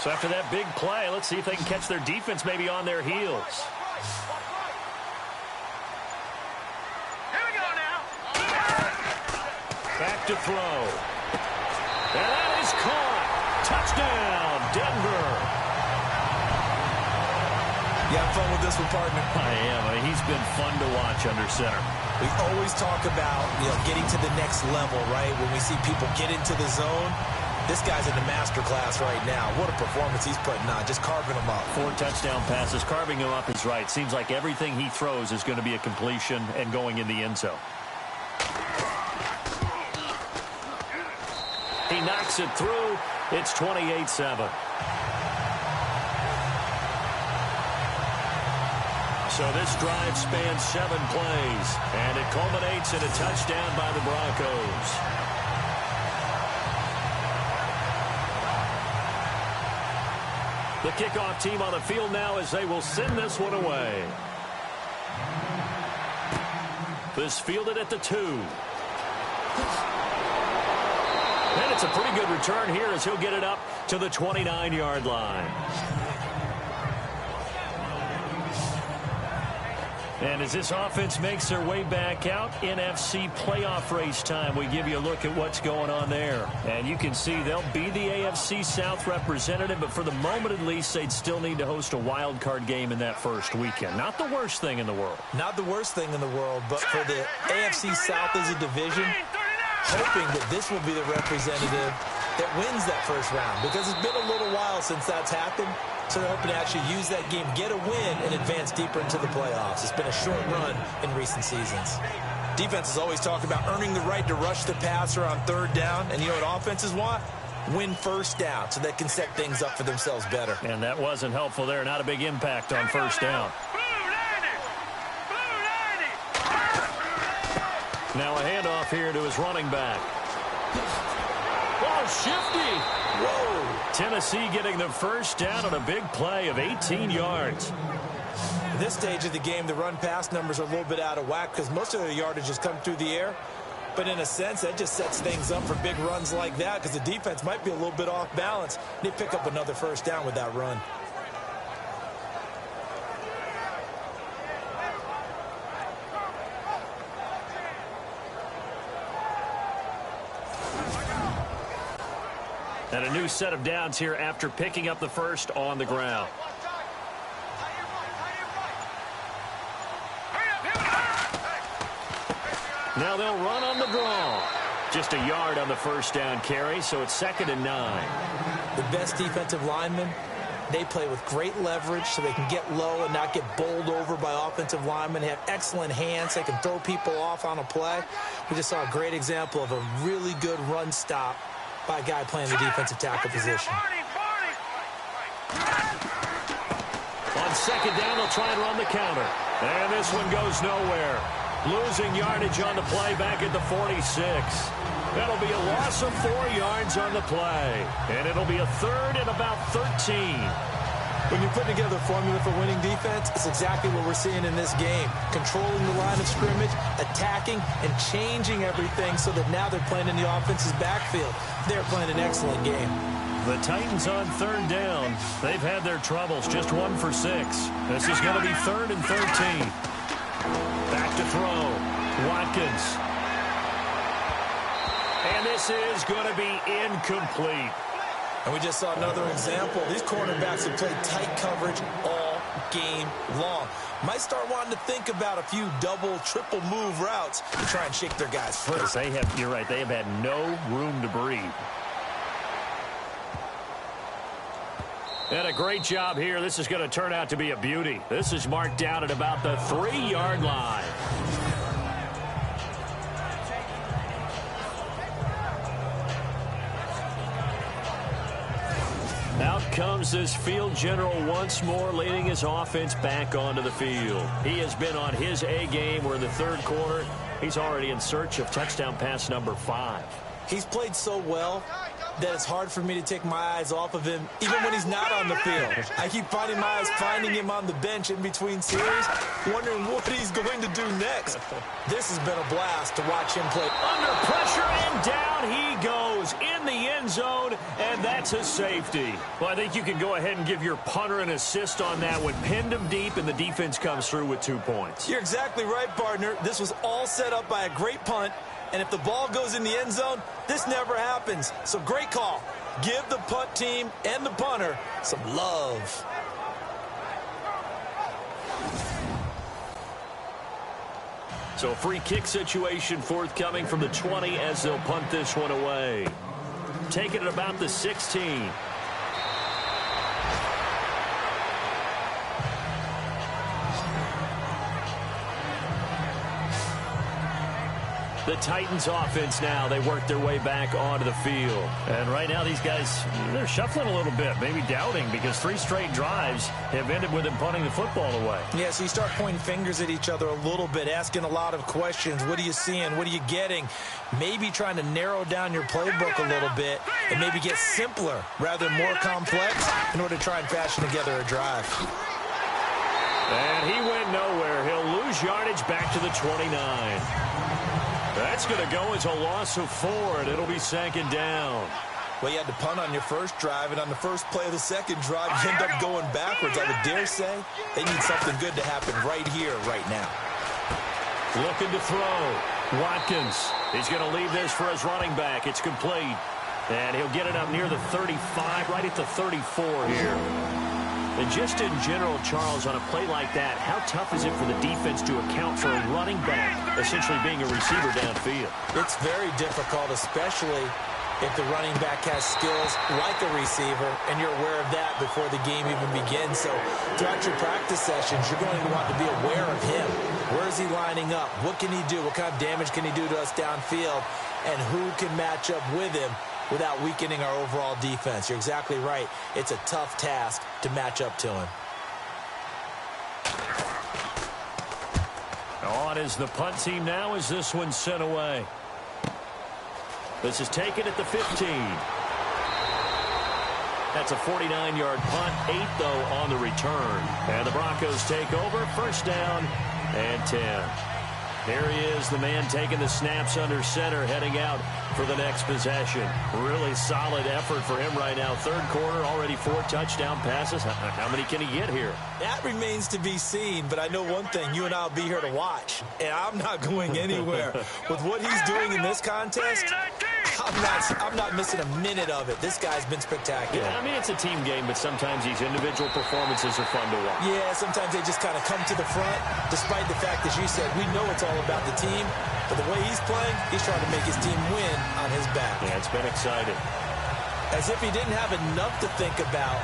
So after that big play, let's see if they can catch their defense maybe on their heels. Here we go now. Back to throw. And that is caught. Touchdown, Denver. You have fun with this one, partner? I am. I mean, he's been fun to watch under center. We always talk about, getting to the next level, right? When we see people get into the zone, this guy's in the master class right now. What a performance he's putting on, just carving them up. 4 touchdown passes. Carving him up is right. Seems like everything he throws is going to be a completion and going in the end zone. He knocks it through. It's 28-7. So this drive spans 7 plays, and it culminates in a touchdown by the Broncos. The kickoff team on the field now as they will send this one away. This fielded at the 2. And it's a pretty good return here as he'll get it up to the 29-yard line. And as this offense makes their way back out, NFC playoff race time, we give you a look at what's going on there. And you can see they'll be the AFC South representative, but for the moment at least, they'd still need to host a wild card game in that first weekend. Not the worst thing in the world. Not the worst thing in the world, but for the AFC South as a division, hoping that this will be the representative that wins that first round, because it's been a little while since that's happened. So they're hoping to actually use that game, get a win, and advance deeper into the playoffs. It's been a short run in recent seasons. Defenses always talk about earning the right to rush the passer on 3rd down. And you know what offenses want? Win first down so they can set things up for themselves better. And that wasn't helpful there. Not a big impact on first down. Now a handoff here to his running back. Oh, shifty. Whoa. Tennessee getting the first down on a big play of 18 yards. At this stage of the game, the run-pass numbers are a little bit out of whack because most of their yardage has come through the air. But in a sense, that just sets things up for big runs like that because the defense might be a little bit off balance. They pick up another first down with that run. And a new set of downs here after picking up the first on the ground. Now they'll run on the draw. Just a yard on the first down carry, so it's 2nd and 9. The best defensive linemen, they play with great leverage so they can get low and not get bowled over by offensive linemen. They have excellent hands. They can throw people off on a play. We just saw a great example of a really good run stop by a guy playing the defensive tackle position. On 2nd down, they'll try and run the counter. And this one goes nowhere. Losing yardage on the play back at the 46. That'll be a loss of 4 yards on the play. And it'll be a 3rd and about 13. When you put together a formula for winning defense, it's exactly what we're seeing in this game. Controlling the line of scrimmage, attacking, and changing everything so that now they're playing in the offense's backfield. They're playing an excellent game. The Titans on 3rd down. They've had their troubles, just 1 for 6. This is going to be 3rd and 13. Back to throw. Watkins. And this is going to be incomplete. And we just saw another example. These cornerbacks have played tight coverage all game long. Might start wanting to think about a few double, triple move routes to try and shake their guys free. You're right, they have had no room to breathe. And a great job here. This is going to turn out to be a beauty. This is marked down at about the 3-yard line. Out comes this field general once more, leading his offense back onto the field. He has been on his A game. We're in the 3rd quarter. He's already in search of touchdown pass number 5. He's played so well that it's hard for me to take my eyes off of him, even when he's not on the field. I keep finding my eyes finding him on the bench in between series, wondering what he's going to do next. This has been a blast to watch him play. Under pressure, and down he goes in the end zone, and that's a safety. Well, I think you can go ahead and give your punter an assist on that one. Pinned him deep, and the defense comes through with 2 points. You're exactly right, partner. This was all set up by a great punt, and if the ball goes in the end zone, this never happens. So great call. Give the punt team and the punter some love. So a free kick situation forthcoming from the 20 as they'll punt this one away. Taking it about the 16. The Titans offense now, they work their way back onto the field. And right now these guys, they're shuffling a little bit, maybe doubting, because 3 straight drives have ended with them punting the football away. Yeah, so you start pointing fingers at each other a little bit, asking a lot of questions. What are you seeing? What are you getting? Maybe trying to narrow down your playbook a little bit and maybe get simpler rather than more complex in order to try and fashion together a drive. And he went nowhere. He'll lose yardage back to the 29. That's going to go as a loss of 4, and it'll be 2nd down. Well, you had to punt on your first drive, and on the first play of the second drive, you end up going backwards. I would dare say they need something good to happen right here, right now. Looking to throw. Watkins. He's going to leave this for his running back. It's complete. And he'll get it up near the 35, right at the 34 here. And just in general, Charles, on a play like that, how tough is it for the defense to account for a running back essentially being a receiver downfield? It's very difficult, especially if the running back has skills like a receiver, and you're aware of that before the game even begins. So throughout your practice sessions, you're going to want to be aware of him. Where is he lining up? What can he do? What kind of damage can he do to us downfield? And who can match up with him without weakening our overall defense? You're exactly right. It's a tough task to match up to him. On is the punt team now as this one's sent away. This is taken at the 15. That's a 49-yard punt, 8 though on the return. And the Broncos take over, 1st down and 10. Here he is, the man taking the snaps under center, heading out for the next possession. Really solid effort for him right now. 3rd quarter, already 4 touchdown passes. How many can he get here? That remains to be seen, but I know one thing. You and I will be here to watch, and I'm not going anywhere. With what he's doing in this contest, I'm not missing a minute of it. This guy's been spectacular. Yeah, I mean, it's a team game, but sometimes these individual performances are fun to watch. Yeah, sometimes they just kind of come to the front, despite the fact, as you said, we know it's all about the team, but the way he's playing, he's trying to make his team win on his back. Yeah, it's been exciting. As if he didn't have enough to think about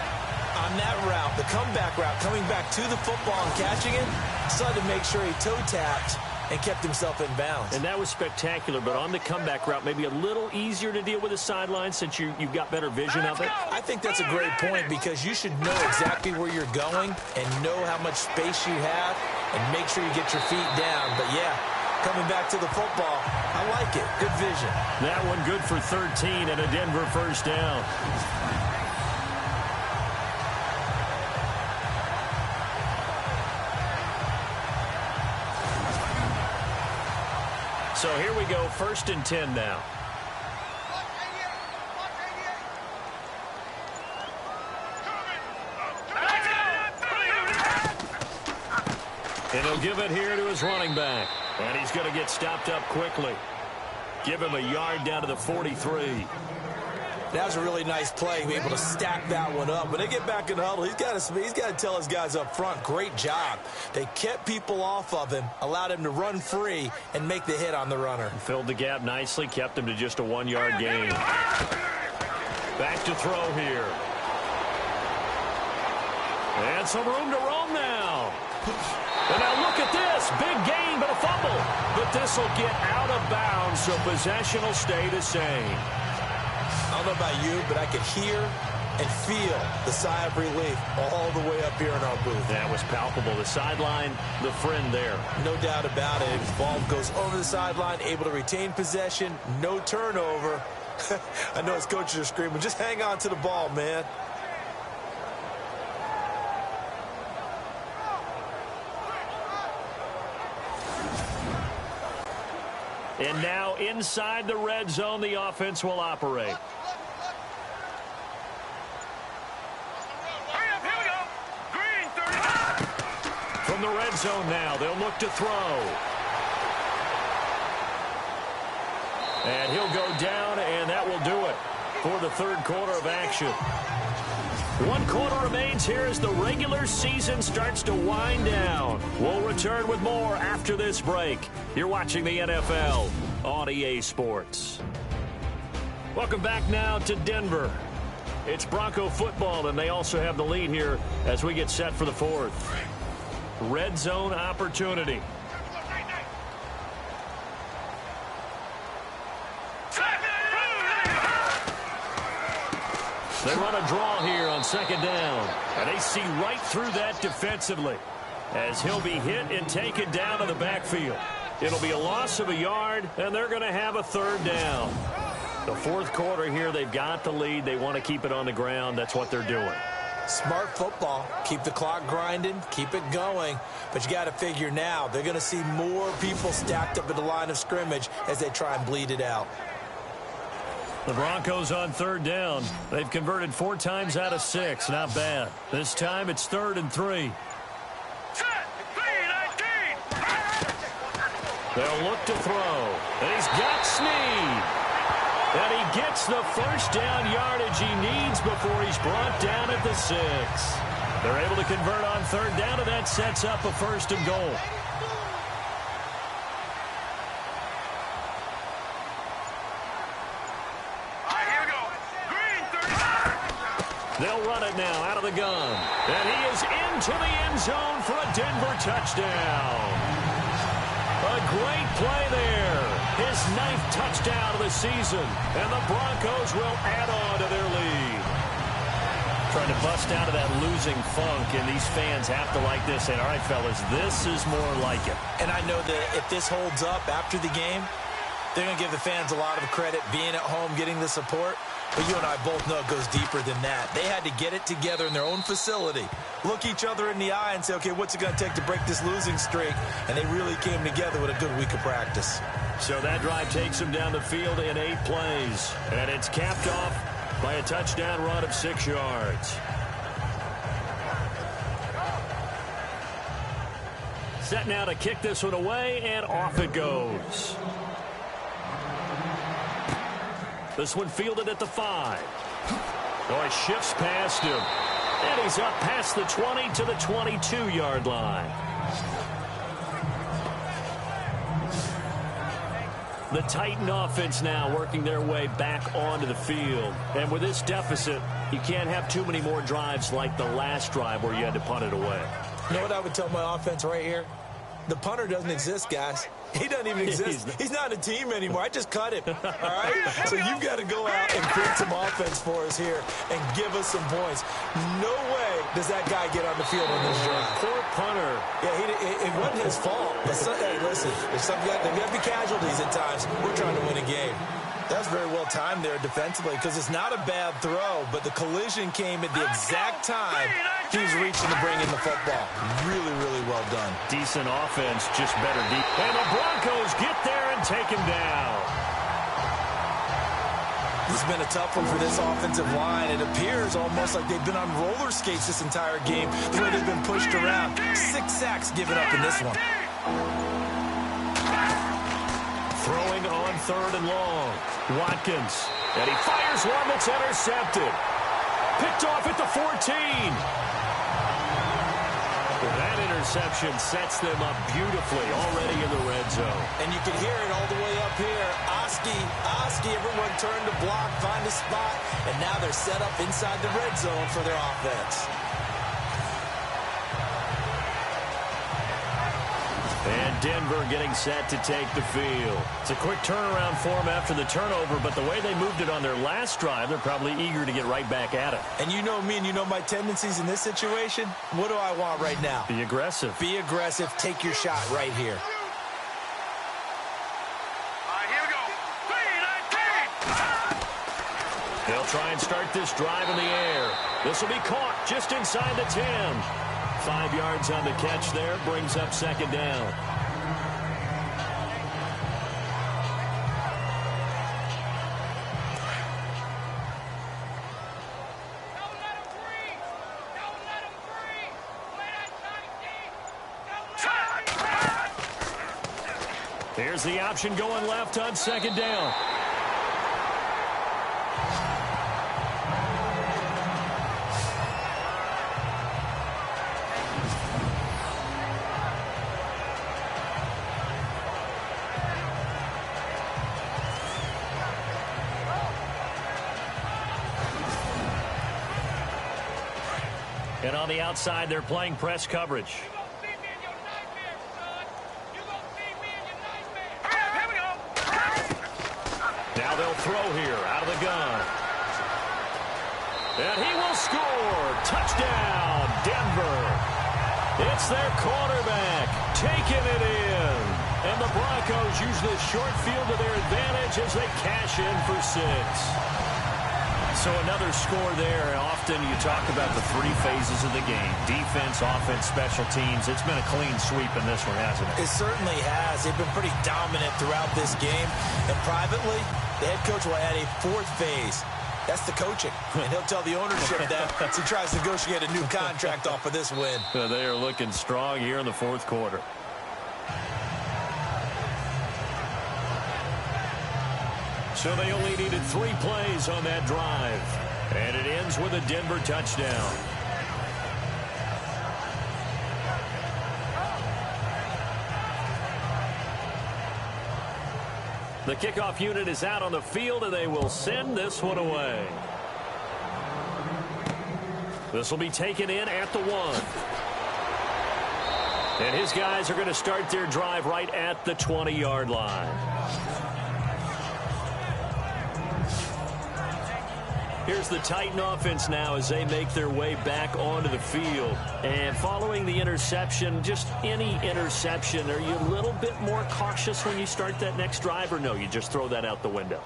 on that route, the comeback route, coming back to the football and catching it, decided to make sure he toe-tapped and kept himself in bounds. And that was spectacular, but on the comeback route, maybe a little easier to deal with the sideline since you've got better vision of it? I think that's a great point, because you should know exactly where you're going and know how much space you have and make sure you get your feet down. But, yeah, coming back to the football, I like it. Good vision. That one good for 13 and a Denver 1st down. So here we go, 1st and 10 now. And he'll give it here to his running back. And he's going to get stopped up quickly. Give him a yard down to the 43. That was a really nice play, be able to stack that one up. When they get back in the huddle, he's got to tell his guys up front, great job. They kept people off of him, allowed him to run free and make the hit on the runner. Filled the gap nicely, kept him to just a 1-yard gain. Back to throw here. And some room to roam now. And now look at this. Big gain, but a fumble. But this will get out of bounds, so possession will stay the same. I don't know about you, but I could hear and feel the sigh of relief all the way up here in our booth. That was palpable. The sideline, the friend there. No doubt about it. Ball goes over the sideline, able to retain possession, no turnover. I know his coaches are screaming, just hang on to the ball, man. And now inside the red zone, the offense will operate. From the red zone now, they'll look to throw. And he'll go down, and that will do it for the third quarter of action. 1 quarter remains here as the regular season starts to wind down. We'll return with more after this break. You're watching the NFL on EA Sports. Welcome back now to Denver. It's Bronco football, and they also have the lead here as we get set for the fourth. Red zone opportunity. They run a draw here on second down, and they see right through that defensively as he'll be hit and taken down to the backfield. It'll be a loss of a yard, and they're going to have a third down. The fourth quarter here, they've got the lead. They want to keep it on the ground. That's what they're doing. Smart football. Keep the clock grinding. Keep it going. But you got to figure now, they're going to see more people stacked up at the line of scrimmage as they try and bleed it out. The Broncos on third down. They've converted 4 times out of 6. Not bad. This time it's 3rd and 3. They'll look to throw. And he's got Snead. And he gets the first down yardage he needs before he's brought down at the 6. They're able to convert on third down, and that sets up a 1st and goal. They'll run it now out of the gun. And he is into the end zone for a Denver touchdown. A great play there. His 9th touchdown of the season. And the Broncos will add on to their lead. Trying to bust out of that losing funk, and these fans have to like this. And all right, fellas, this is more like it. And I know that if this holds up after the game, they're going to give the fans a lot of credit, being at home, getting the support. But you and I both know it goes deeper than that. They had to get it together in their own facility, look each other in the eye and say, okay, what's it going to take to break this losing streak? And they really came together with a good week of practice. So that drive takes them down the field in 8 plays. And it's capped off by a touchdown run of 6 yards. Set now to kick this one away, and off it goes. This one fielded at the 5. Oh, he shifts past him. And he's up past the 20 to the 22-yard line. The Titan offense now working their way back onto the field. And with this deficit, you can't have too many more drives like the last drive where you had to punt it away. You know what I would tell my offense right here? The punter doesn't exist, guys. He doesn't even exist. He's not a team anymore. I just cut him. All right? So you've got to go out and create some offense for us here and give us some points. No way does that guy get on the field on this drive. Poor punter. Yeah, it wasn't his fault. But hey, listen, there's got to be casualties at times. We're trying to win a game. That's very well timed there defensively because it's not a bad throw, but the collision came at the exact time he was reaching to bring in the football. Really, really well done. Decent offense, just better deep. And the Broncos get there and take him down. It's been a tough one for this offensive line. It appears almost like they've been on roller skates this entire game, the way they've been pushed around. 6 sacks given up in this one. Throwing on third and long. Watkins. And he fires one that's intercepted. Picked off at the 14. That interception sets them up beautifully already in the red zone. And you can hear it all the way up here. Oski, everyone turned to block, find a spot, and now they're set up inside the red zone for their offense. And Denver getting set to take the field. It's a quick turnaround for them after the turnover, but the way they moved it on their last drive, they're probably eager to get right back at it. And you know me and you know my tendencies in this situation. What do I want right now? Be aggressive. Be aggressive. Take your shot right here. All right, here we go. 3, 19. They'll try and start this drive in the air. This will be caught just inside the 10. 5 yards on the catch there, brings up second down. Here's the option going left on second down. And on the outside, they're playing press coverage. Now they'll throw here out of the gun. And he will score. Touchdown, Denver. It's their quarterback taking it in. And the Broncos use this short field to their advantage as they cash in for 6. So another score there. Often you talk about the 3 phases of the game. Defense, offense, special teams. It's been a clean sweep in this one, hasn't it? It certainly has. They've been pretty dominant throughout this game. And privately, the head coach will add a 4th phase. That's the coaching. And he'll tell the ownership that as he tries to negotiate a new contract off of this win. They are looking strong here in the 4th quarter. So they only needed 3 plays on that drive. And it ends with a Denver touchdown. The kickoff unit is out on the field, and they will send this one away. This will be taken in at the 1. And his guys are going to start their drive right at the 20-yard line. Here's the Titan offense now as they make their way back onto the field. And following the interception, just any interception, are you a little bit more cautious when you start that next drive, or no, you just throw that out the window?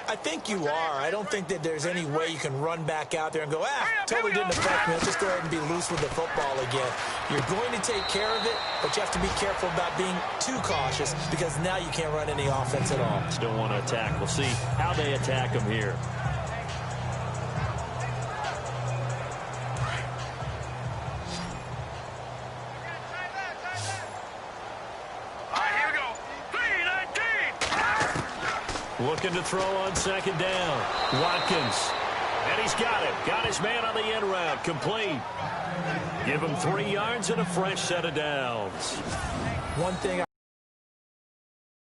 I think you are. I don't think that there's any way you can run back out there and go, totally didn't affect me. Let's just go ahead and be loose with the football again. You're going to take care of it, but you have to be careful about being too cautious because now you can't run any offense at all. Still want to attack. We'll see how they attack them here. Looking to throw on second down. Watkins. And he's got it. Got his man on the end route. Complete. Give him 3 yards and a fresh set of downs. One thing,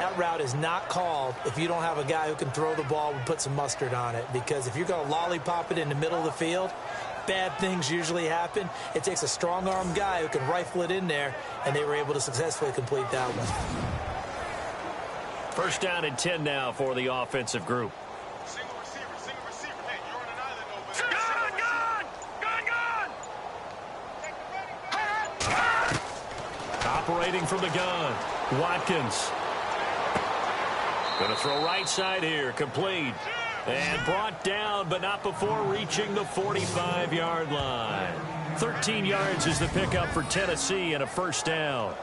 that route is not called if you don't have a guy who can throw the ball and put some mustard on it. Because if you're going to lollipop it in the middle of the field, bad things usually happen. It takes a strong-arm guy who can rifle it in there, and they were able to successfully complete that one. First down and 10 now for the offensive group. Single receiver. Hey, you're on an island over there. Gun! Operating from the gun. Watkins. Going to throw right side here. Complete. And brought down, but not before reaching the 45-yard line. 13 yards is the pickup for Tennessee and a first down.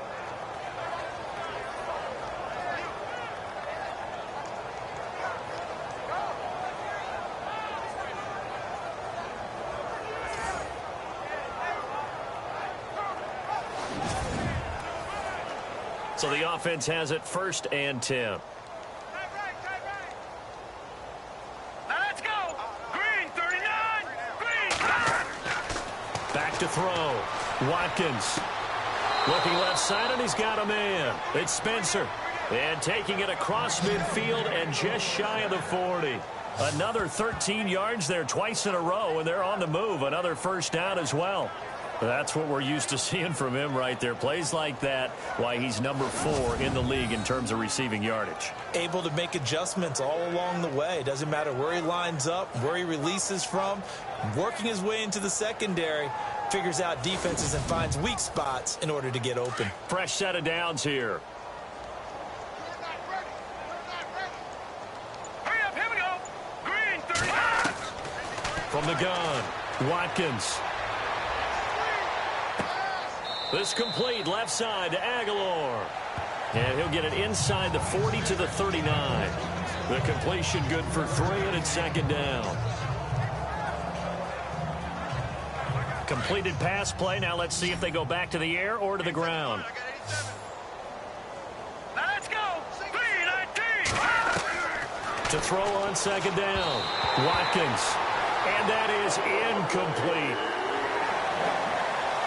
So the offense has it first and 10. Now let's go. Green, 39. Green. Back to throw. Watkins. Looking left side, and he's got a man. It's Spencer. And taking it across midfield and just shy of the 40. Another 13 yards there twice in a row, and they're on the move. Another first down as well. That's what we're used to seeing from him right there. Plays like that, why he's number 4 in the league in terms of receiving yardage. Able to make adjustments all along the way. Doesn't matter where he lines up, where he releases from. Working his way into the secondary, figures out defenses and finds weak spots in order to get open. Fresh set of downs here. Hurry up, here we go. Green, 39. From the gun, Watkins. This complete left side to Aguilar. And he'll get it inside the 40 to the 39. The completion good for 3, and it's second down. Completed pass play. Now let's see if they go back to the air or to the ground. Let's go. 3-19. To throw on second down, Watkins. And that is incomplete.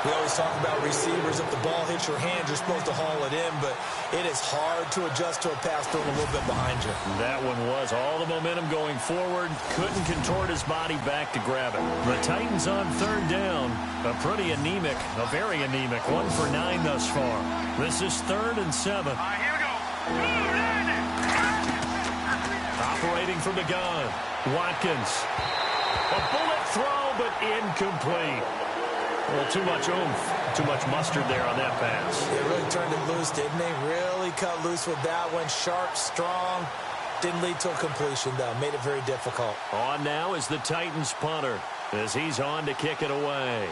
We always talk about receivers. If the ball hits your hand, you're supposed to haul it in, but it is hard to adjust to a pass thrown a little bit behind you. That one was all the momentum going forward. Couldn't contort his body back to grab it. The Titans on third down. A pretty anemic, a very anemic 1 for 9 thus far. This is 3rd and 7. All right, here we go. Operating from the gun, Watkins. A bullet throw, but incomplete. Well, too much oomph, too much mustard there on that pass. They really turned it loose, didn't they? Really cut loose with that one. Sharp, strong. Didn't lead to a completion, though. Made it very difficult. On now is the Titans punter as he's on to kick it away.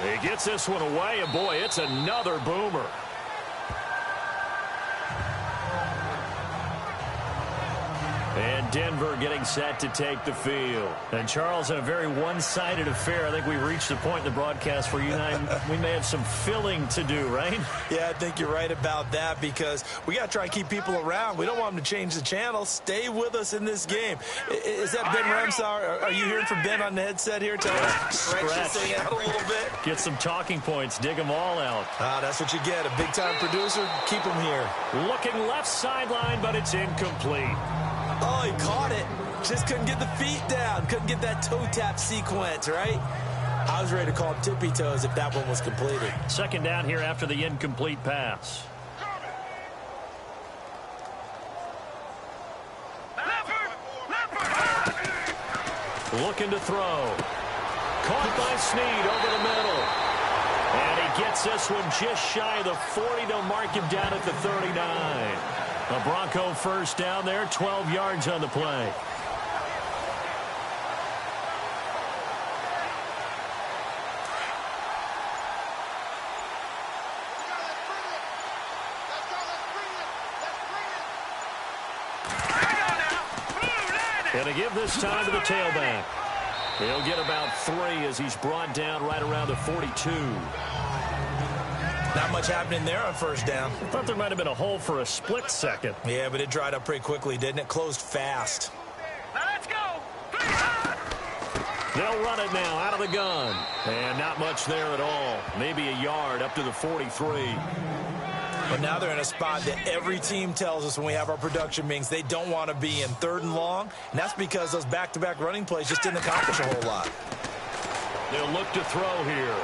He gets this one away, and boy, it's another boomer. And Denver getting set to take the field. And Charles, in a very one-sided affair, I think we reached the point in the broadcast where you and I, we may have some filling to do, right? Yeah, I think you're right about that because we got to try and keep people around. We don't want them to change the channel. Stay with us in this game. Is that Ben Ramsar? Are you hearing from Ben on the headset here? Tell us, stretch this thing out a little bit. Get some talking points. Dig them all out. That's what you get. A big-time producer. Keep him here. Looking left sideline, but it's incomplete. Oh, he caught it. Just couldn't get the feet down. Couldn't get that toe tap sequence, right? I was ready to call him tippy toes if that one was completed. Second down here after the incomplete pass. Looking to throw. Caught by Snead over the middle. And he gets this one just shy of the 40. They'll mark him down at the 39. A Bronco first down there, 12 yards on the play. Going to give this time to the tailback. He'll get about 3 as he's brought down right around the 42. Not much happening there on first down. I thought there might have been a hole for a split second. Yeah, but it dried up pretty quickly, didn't it? Closed fast. Let's go. They'll run it now out of the gun. And not much there at all. Maybe a yard up to the 43. But now they're in a spot that every team tells us when we have our production meetings they don't want to be in, 3rd and long. And that's because those back-to-back running plays just didn't accomplish a whole lot. They'll look to throw here.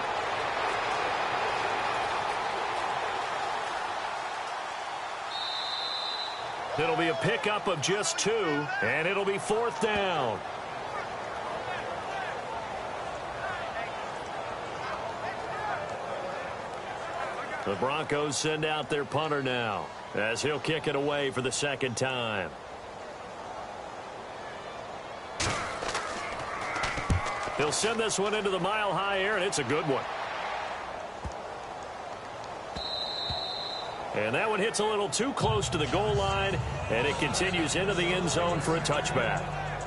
It'll be a pickup of just 2, and it'll be 4th down. The Broncos send out their punter now as he'll kick it away for the second time. He'll send this one into the mile-high air, and it's a good one. And that one hits a little too close to the goal line, and it continues into the end zone for a touchback.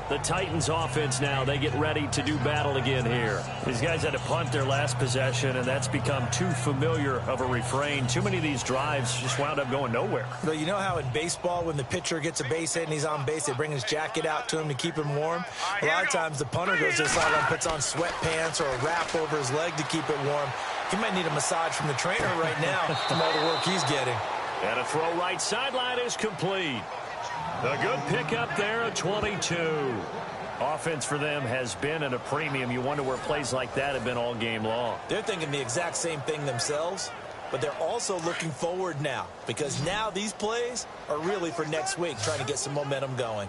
The Titans offense now, they get ready to do battle again here. These guys had to punt their last possession, and that's become too familiar of a refrain. Too many of these drives just wound up going nowhere. But you know how in baseball, when the pitcher gets a base hit and he's on base, they bring his jacket out to him to keep him warm? A lot of times the punter goes to the sideline, puts on sweatpants or a wrap over his leg to keep it warm. He might need a massage from the trainer right now from all the work he's getting. And a throw right sideline is complete. A good pickup there at 22. Offense for them has been at a premium. You wonder where plays like that have been all game long. They're thinking the exact same thing themselves, but they're also looking forward now because now these plays are really for next week, trying to get some momentum going.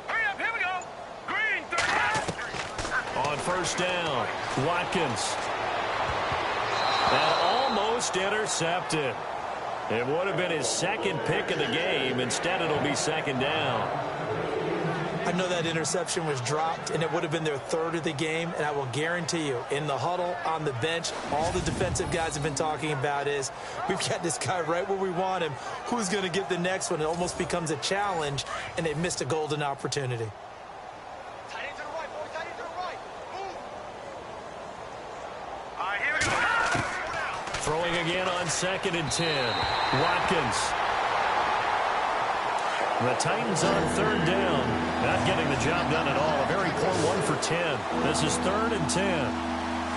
Hurry up, here we go. Green, 39. On first down, Watkins. And almost intercepted. It would have been his second pick of the game. Instead, it'll be second down. I know that interception was dropped, and it would have been their third of the game, and I will guarantee you, in the huddle, on the bench, all the defensive guys have been talking about is, we've got this guy right where we want him. Who's going to get the next one? It almost becomes a challenge, and they've missed a golden opportunity. Tight end to the right, boy. Tight end to the right. Move. All right, here we go. Throwing again on 2nd and 10. Watkins. The Titans on 3rd down. Not getting the job done at all. A very poor 1 for 10. This is 3rd and 10. All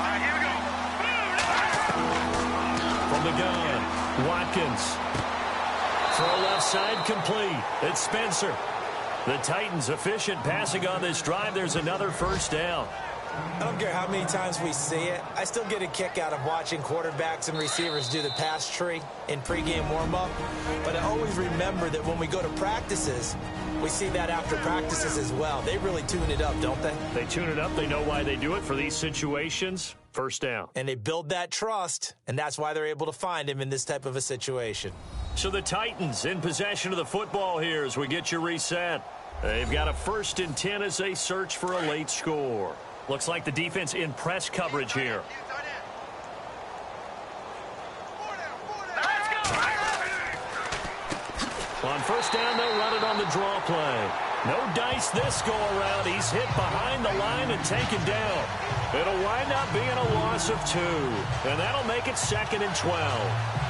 right, here we go. From the gun, Watkins. Throw left side complete. It's Spencer. The Titans efficient passing on this drive. There's another first down. I don't care how many times we see it. I still get a kick out of watching quarterbacks and receivers do the pass tree in pregame warm-up. But I always remember that when we go to practices, we see that after practices as well. They really tune it up, don't they? They tune it up. They know why they do it for these situations. First down. And they build that trust, and that's why they're able to find him in this type of a situation. So the Titans in possession of the football here as we get you reset. They've got a 1st and 10 as they search for a late score. Looks like the defense in press coverage here. On first down, they'll run it on the draw play. No dice this go around. He's hit behind the line and taken down. It'll wind up being a loss of 2. And that'll make it 2nd and 12.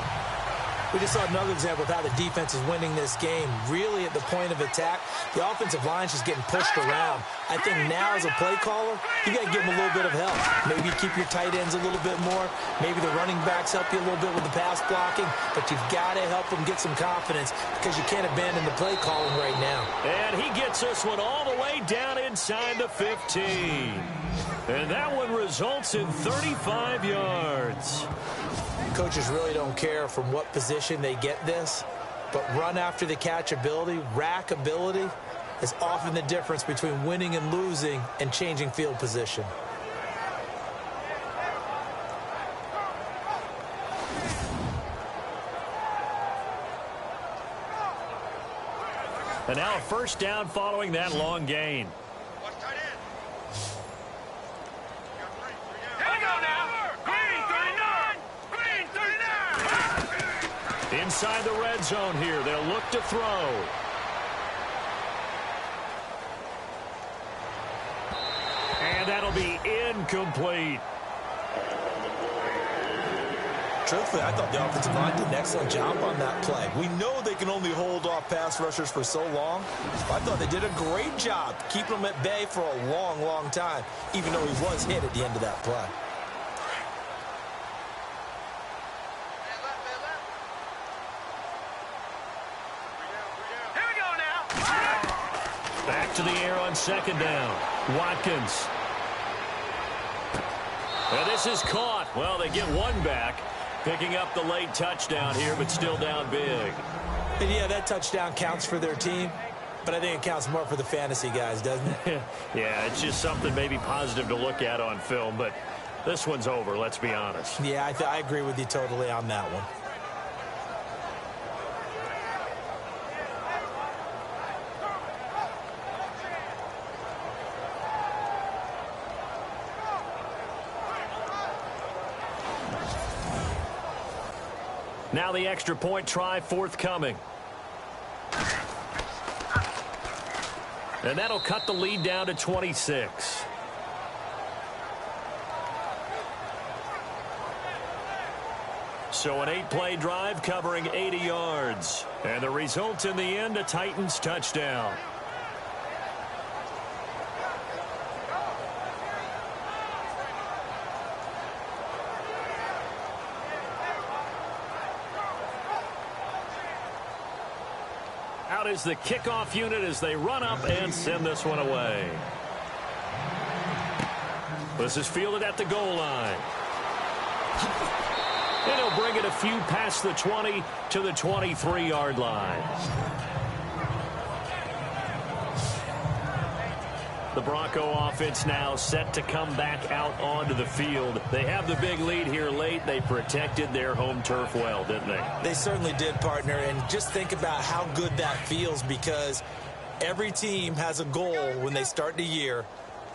We just saw another example of how the defense is winning this game. Really at the point of attack, the offensive line's just getting pushed around. I think now as a play caller, you got to give them a little bit of help. Maybe keep your tight ends a little bit more. Maybe the running backs help you a little bit with the pass blocking. But you've got to help them get some confidence because you can't abandon the play calling right now. And he gets this one all the way down inside the 15. And that one results in 35 yards. Coaches really don't care from what position they get this, but run after the catch ability, rack ability, is often the difference between winning and losing and changing field position. And now a first down following that long gain. Inside the red zone here. They'll look to throw. And that'll be incomplete. Truthfully, I thought the offensive line did an excellent job on that play. We know they can only hold off pass rushers for so long. I thought they did a great job keeping them at bay for a long, long time, even though he was hit at the end of that play. Back to the air on 2nd down. Watkins. And this is caught. Well, they get one back. Picking up the late touchdown here, but still down big. And yeah, that touchdown counts for their team, but I think it counts more for the fantasy guys, doesn't it? Yeah, it's just something maybe positive to look at on film, but this one's over, let's be honest. Yeah, I agree with you totally on that one. Now the extra point try forthcoming. And that'll cut the lead down to 26. So an 8-play drive covering 80 yards. And the result in the end, a Titans touchdown. Out is the kickoff unit as they run up and send this one away. This is fielded at the goal line. And he'll bring it a few past the 20 to the 23-yard line. The Bronco offense now set to come back out onto the field. They have the big lead here late. They protected their home turf well, didn't they? They certainly did, partner. And just think about how good that feels, because every team has a goal when they start the year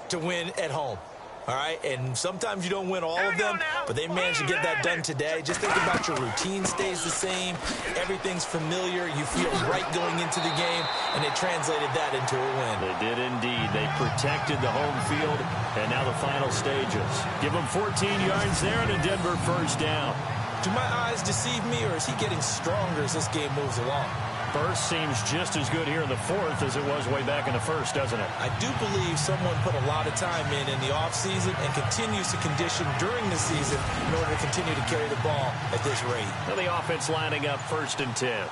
to win at home. All right, and sometimes you don't win all of them, but they managed to get that done today. Just think about your routine stays the same. Everything's familiar. You feel right going into the game, and they translated that into a win. They did indeed. They protected the home field, and now the final stages. Give them 14 yards there and a Denver first down. Do my eyes deceive me, or is he getting stronger as this game moves along? First seems just as good here in the fourth as it was way back in the first, doesn't it? I do believe someone put a lot of time in the offseason and continues to condition during the season in order to continue to carry the ball at this rate. Now the offense lining up 1st and 10. All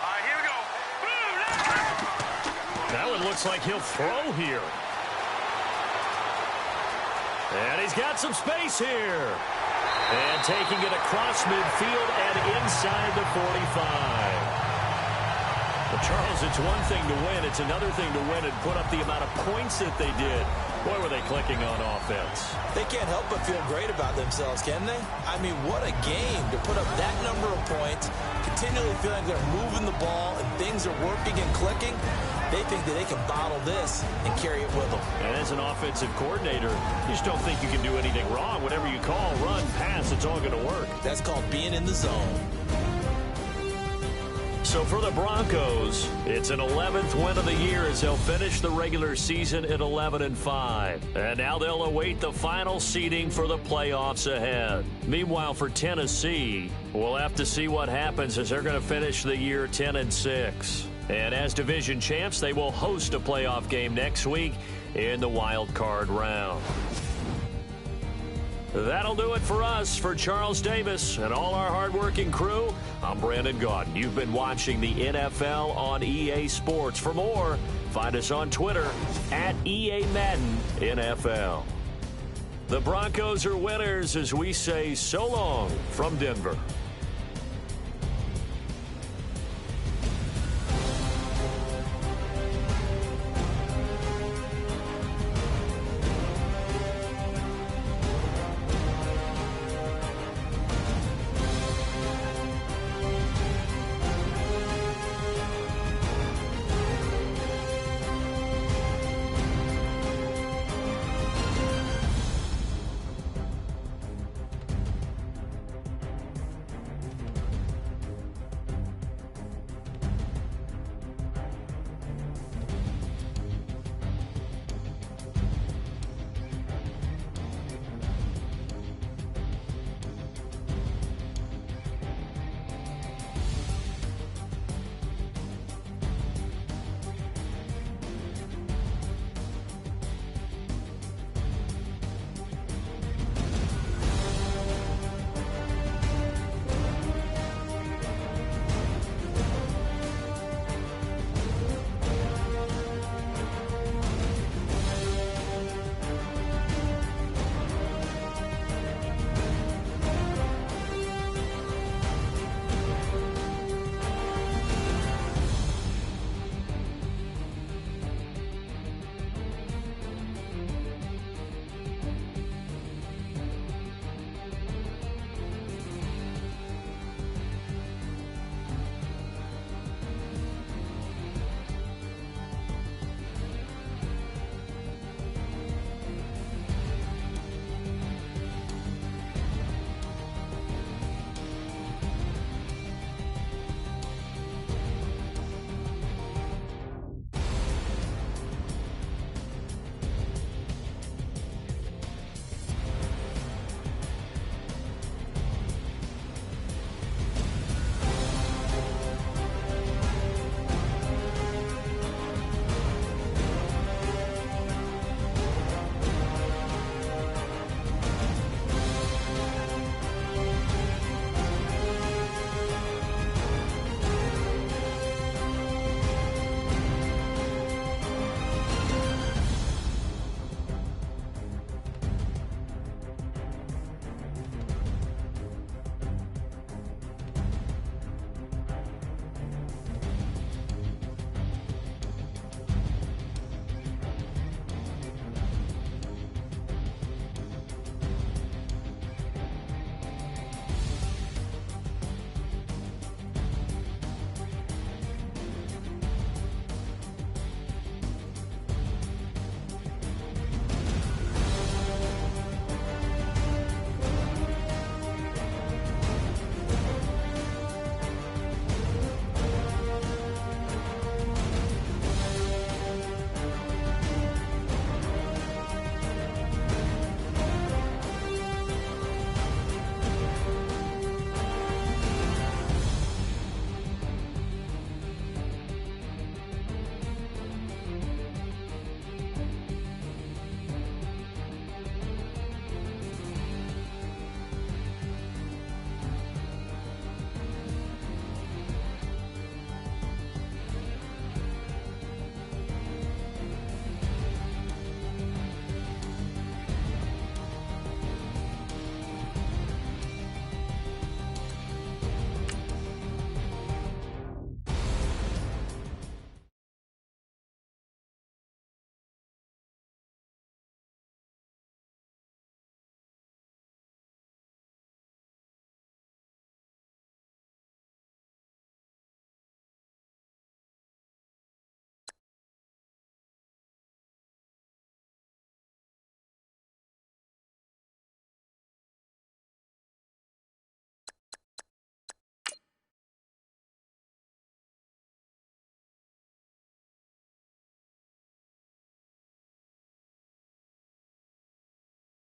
right, here we go. Boom! That one looks like he'll throw here. And he's got some space here. And taking it across midfield and inside the 45. Well, Charles, it's one thing to win. It's another thing to win and put up the amount of points that they did. Boy, were they clicking on offense. They can't help but feel great about themselves, can they? I mean, what a game to put up that number of points, continually feeling like they're moving the ball and things are working and clicking. They think that they can bottle this and carry it with them. And as an offensive coordinator, you just don't think you can do anything wrong. Whatever you call, run, pass, it's all going to work. That's called being in the zone. So for the Broncos, it's an 11th win of the year as they'll finish the regular season at 11-5. And now they'll await the final seeding for the playoffs ahead. Meanwhile, for Tennessee, we'll have to see what happens as they're going to finish the year 10-6. And as division champs, they will host a playoff game next week in the wild card round. That'll do it for us. For Charles Davis and all our hardworking crew, I'm Brandon Gaudin. You've been watching the NFL on EA Sports. For more, find us on Twitter at EA Madden NFL. The Broncos are winners as we say so long from Denver.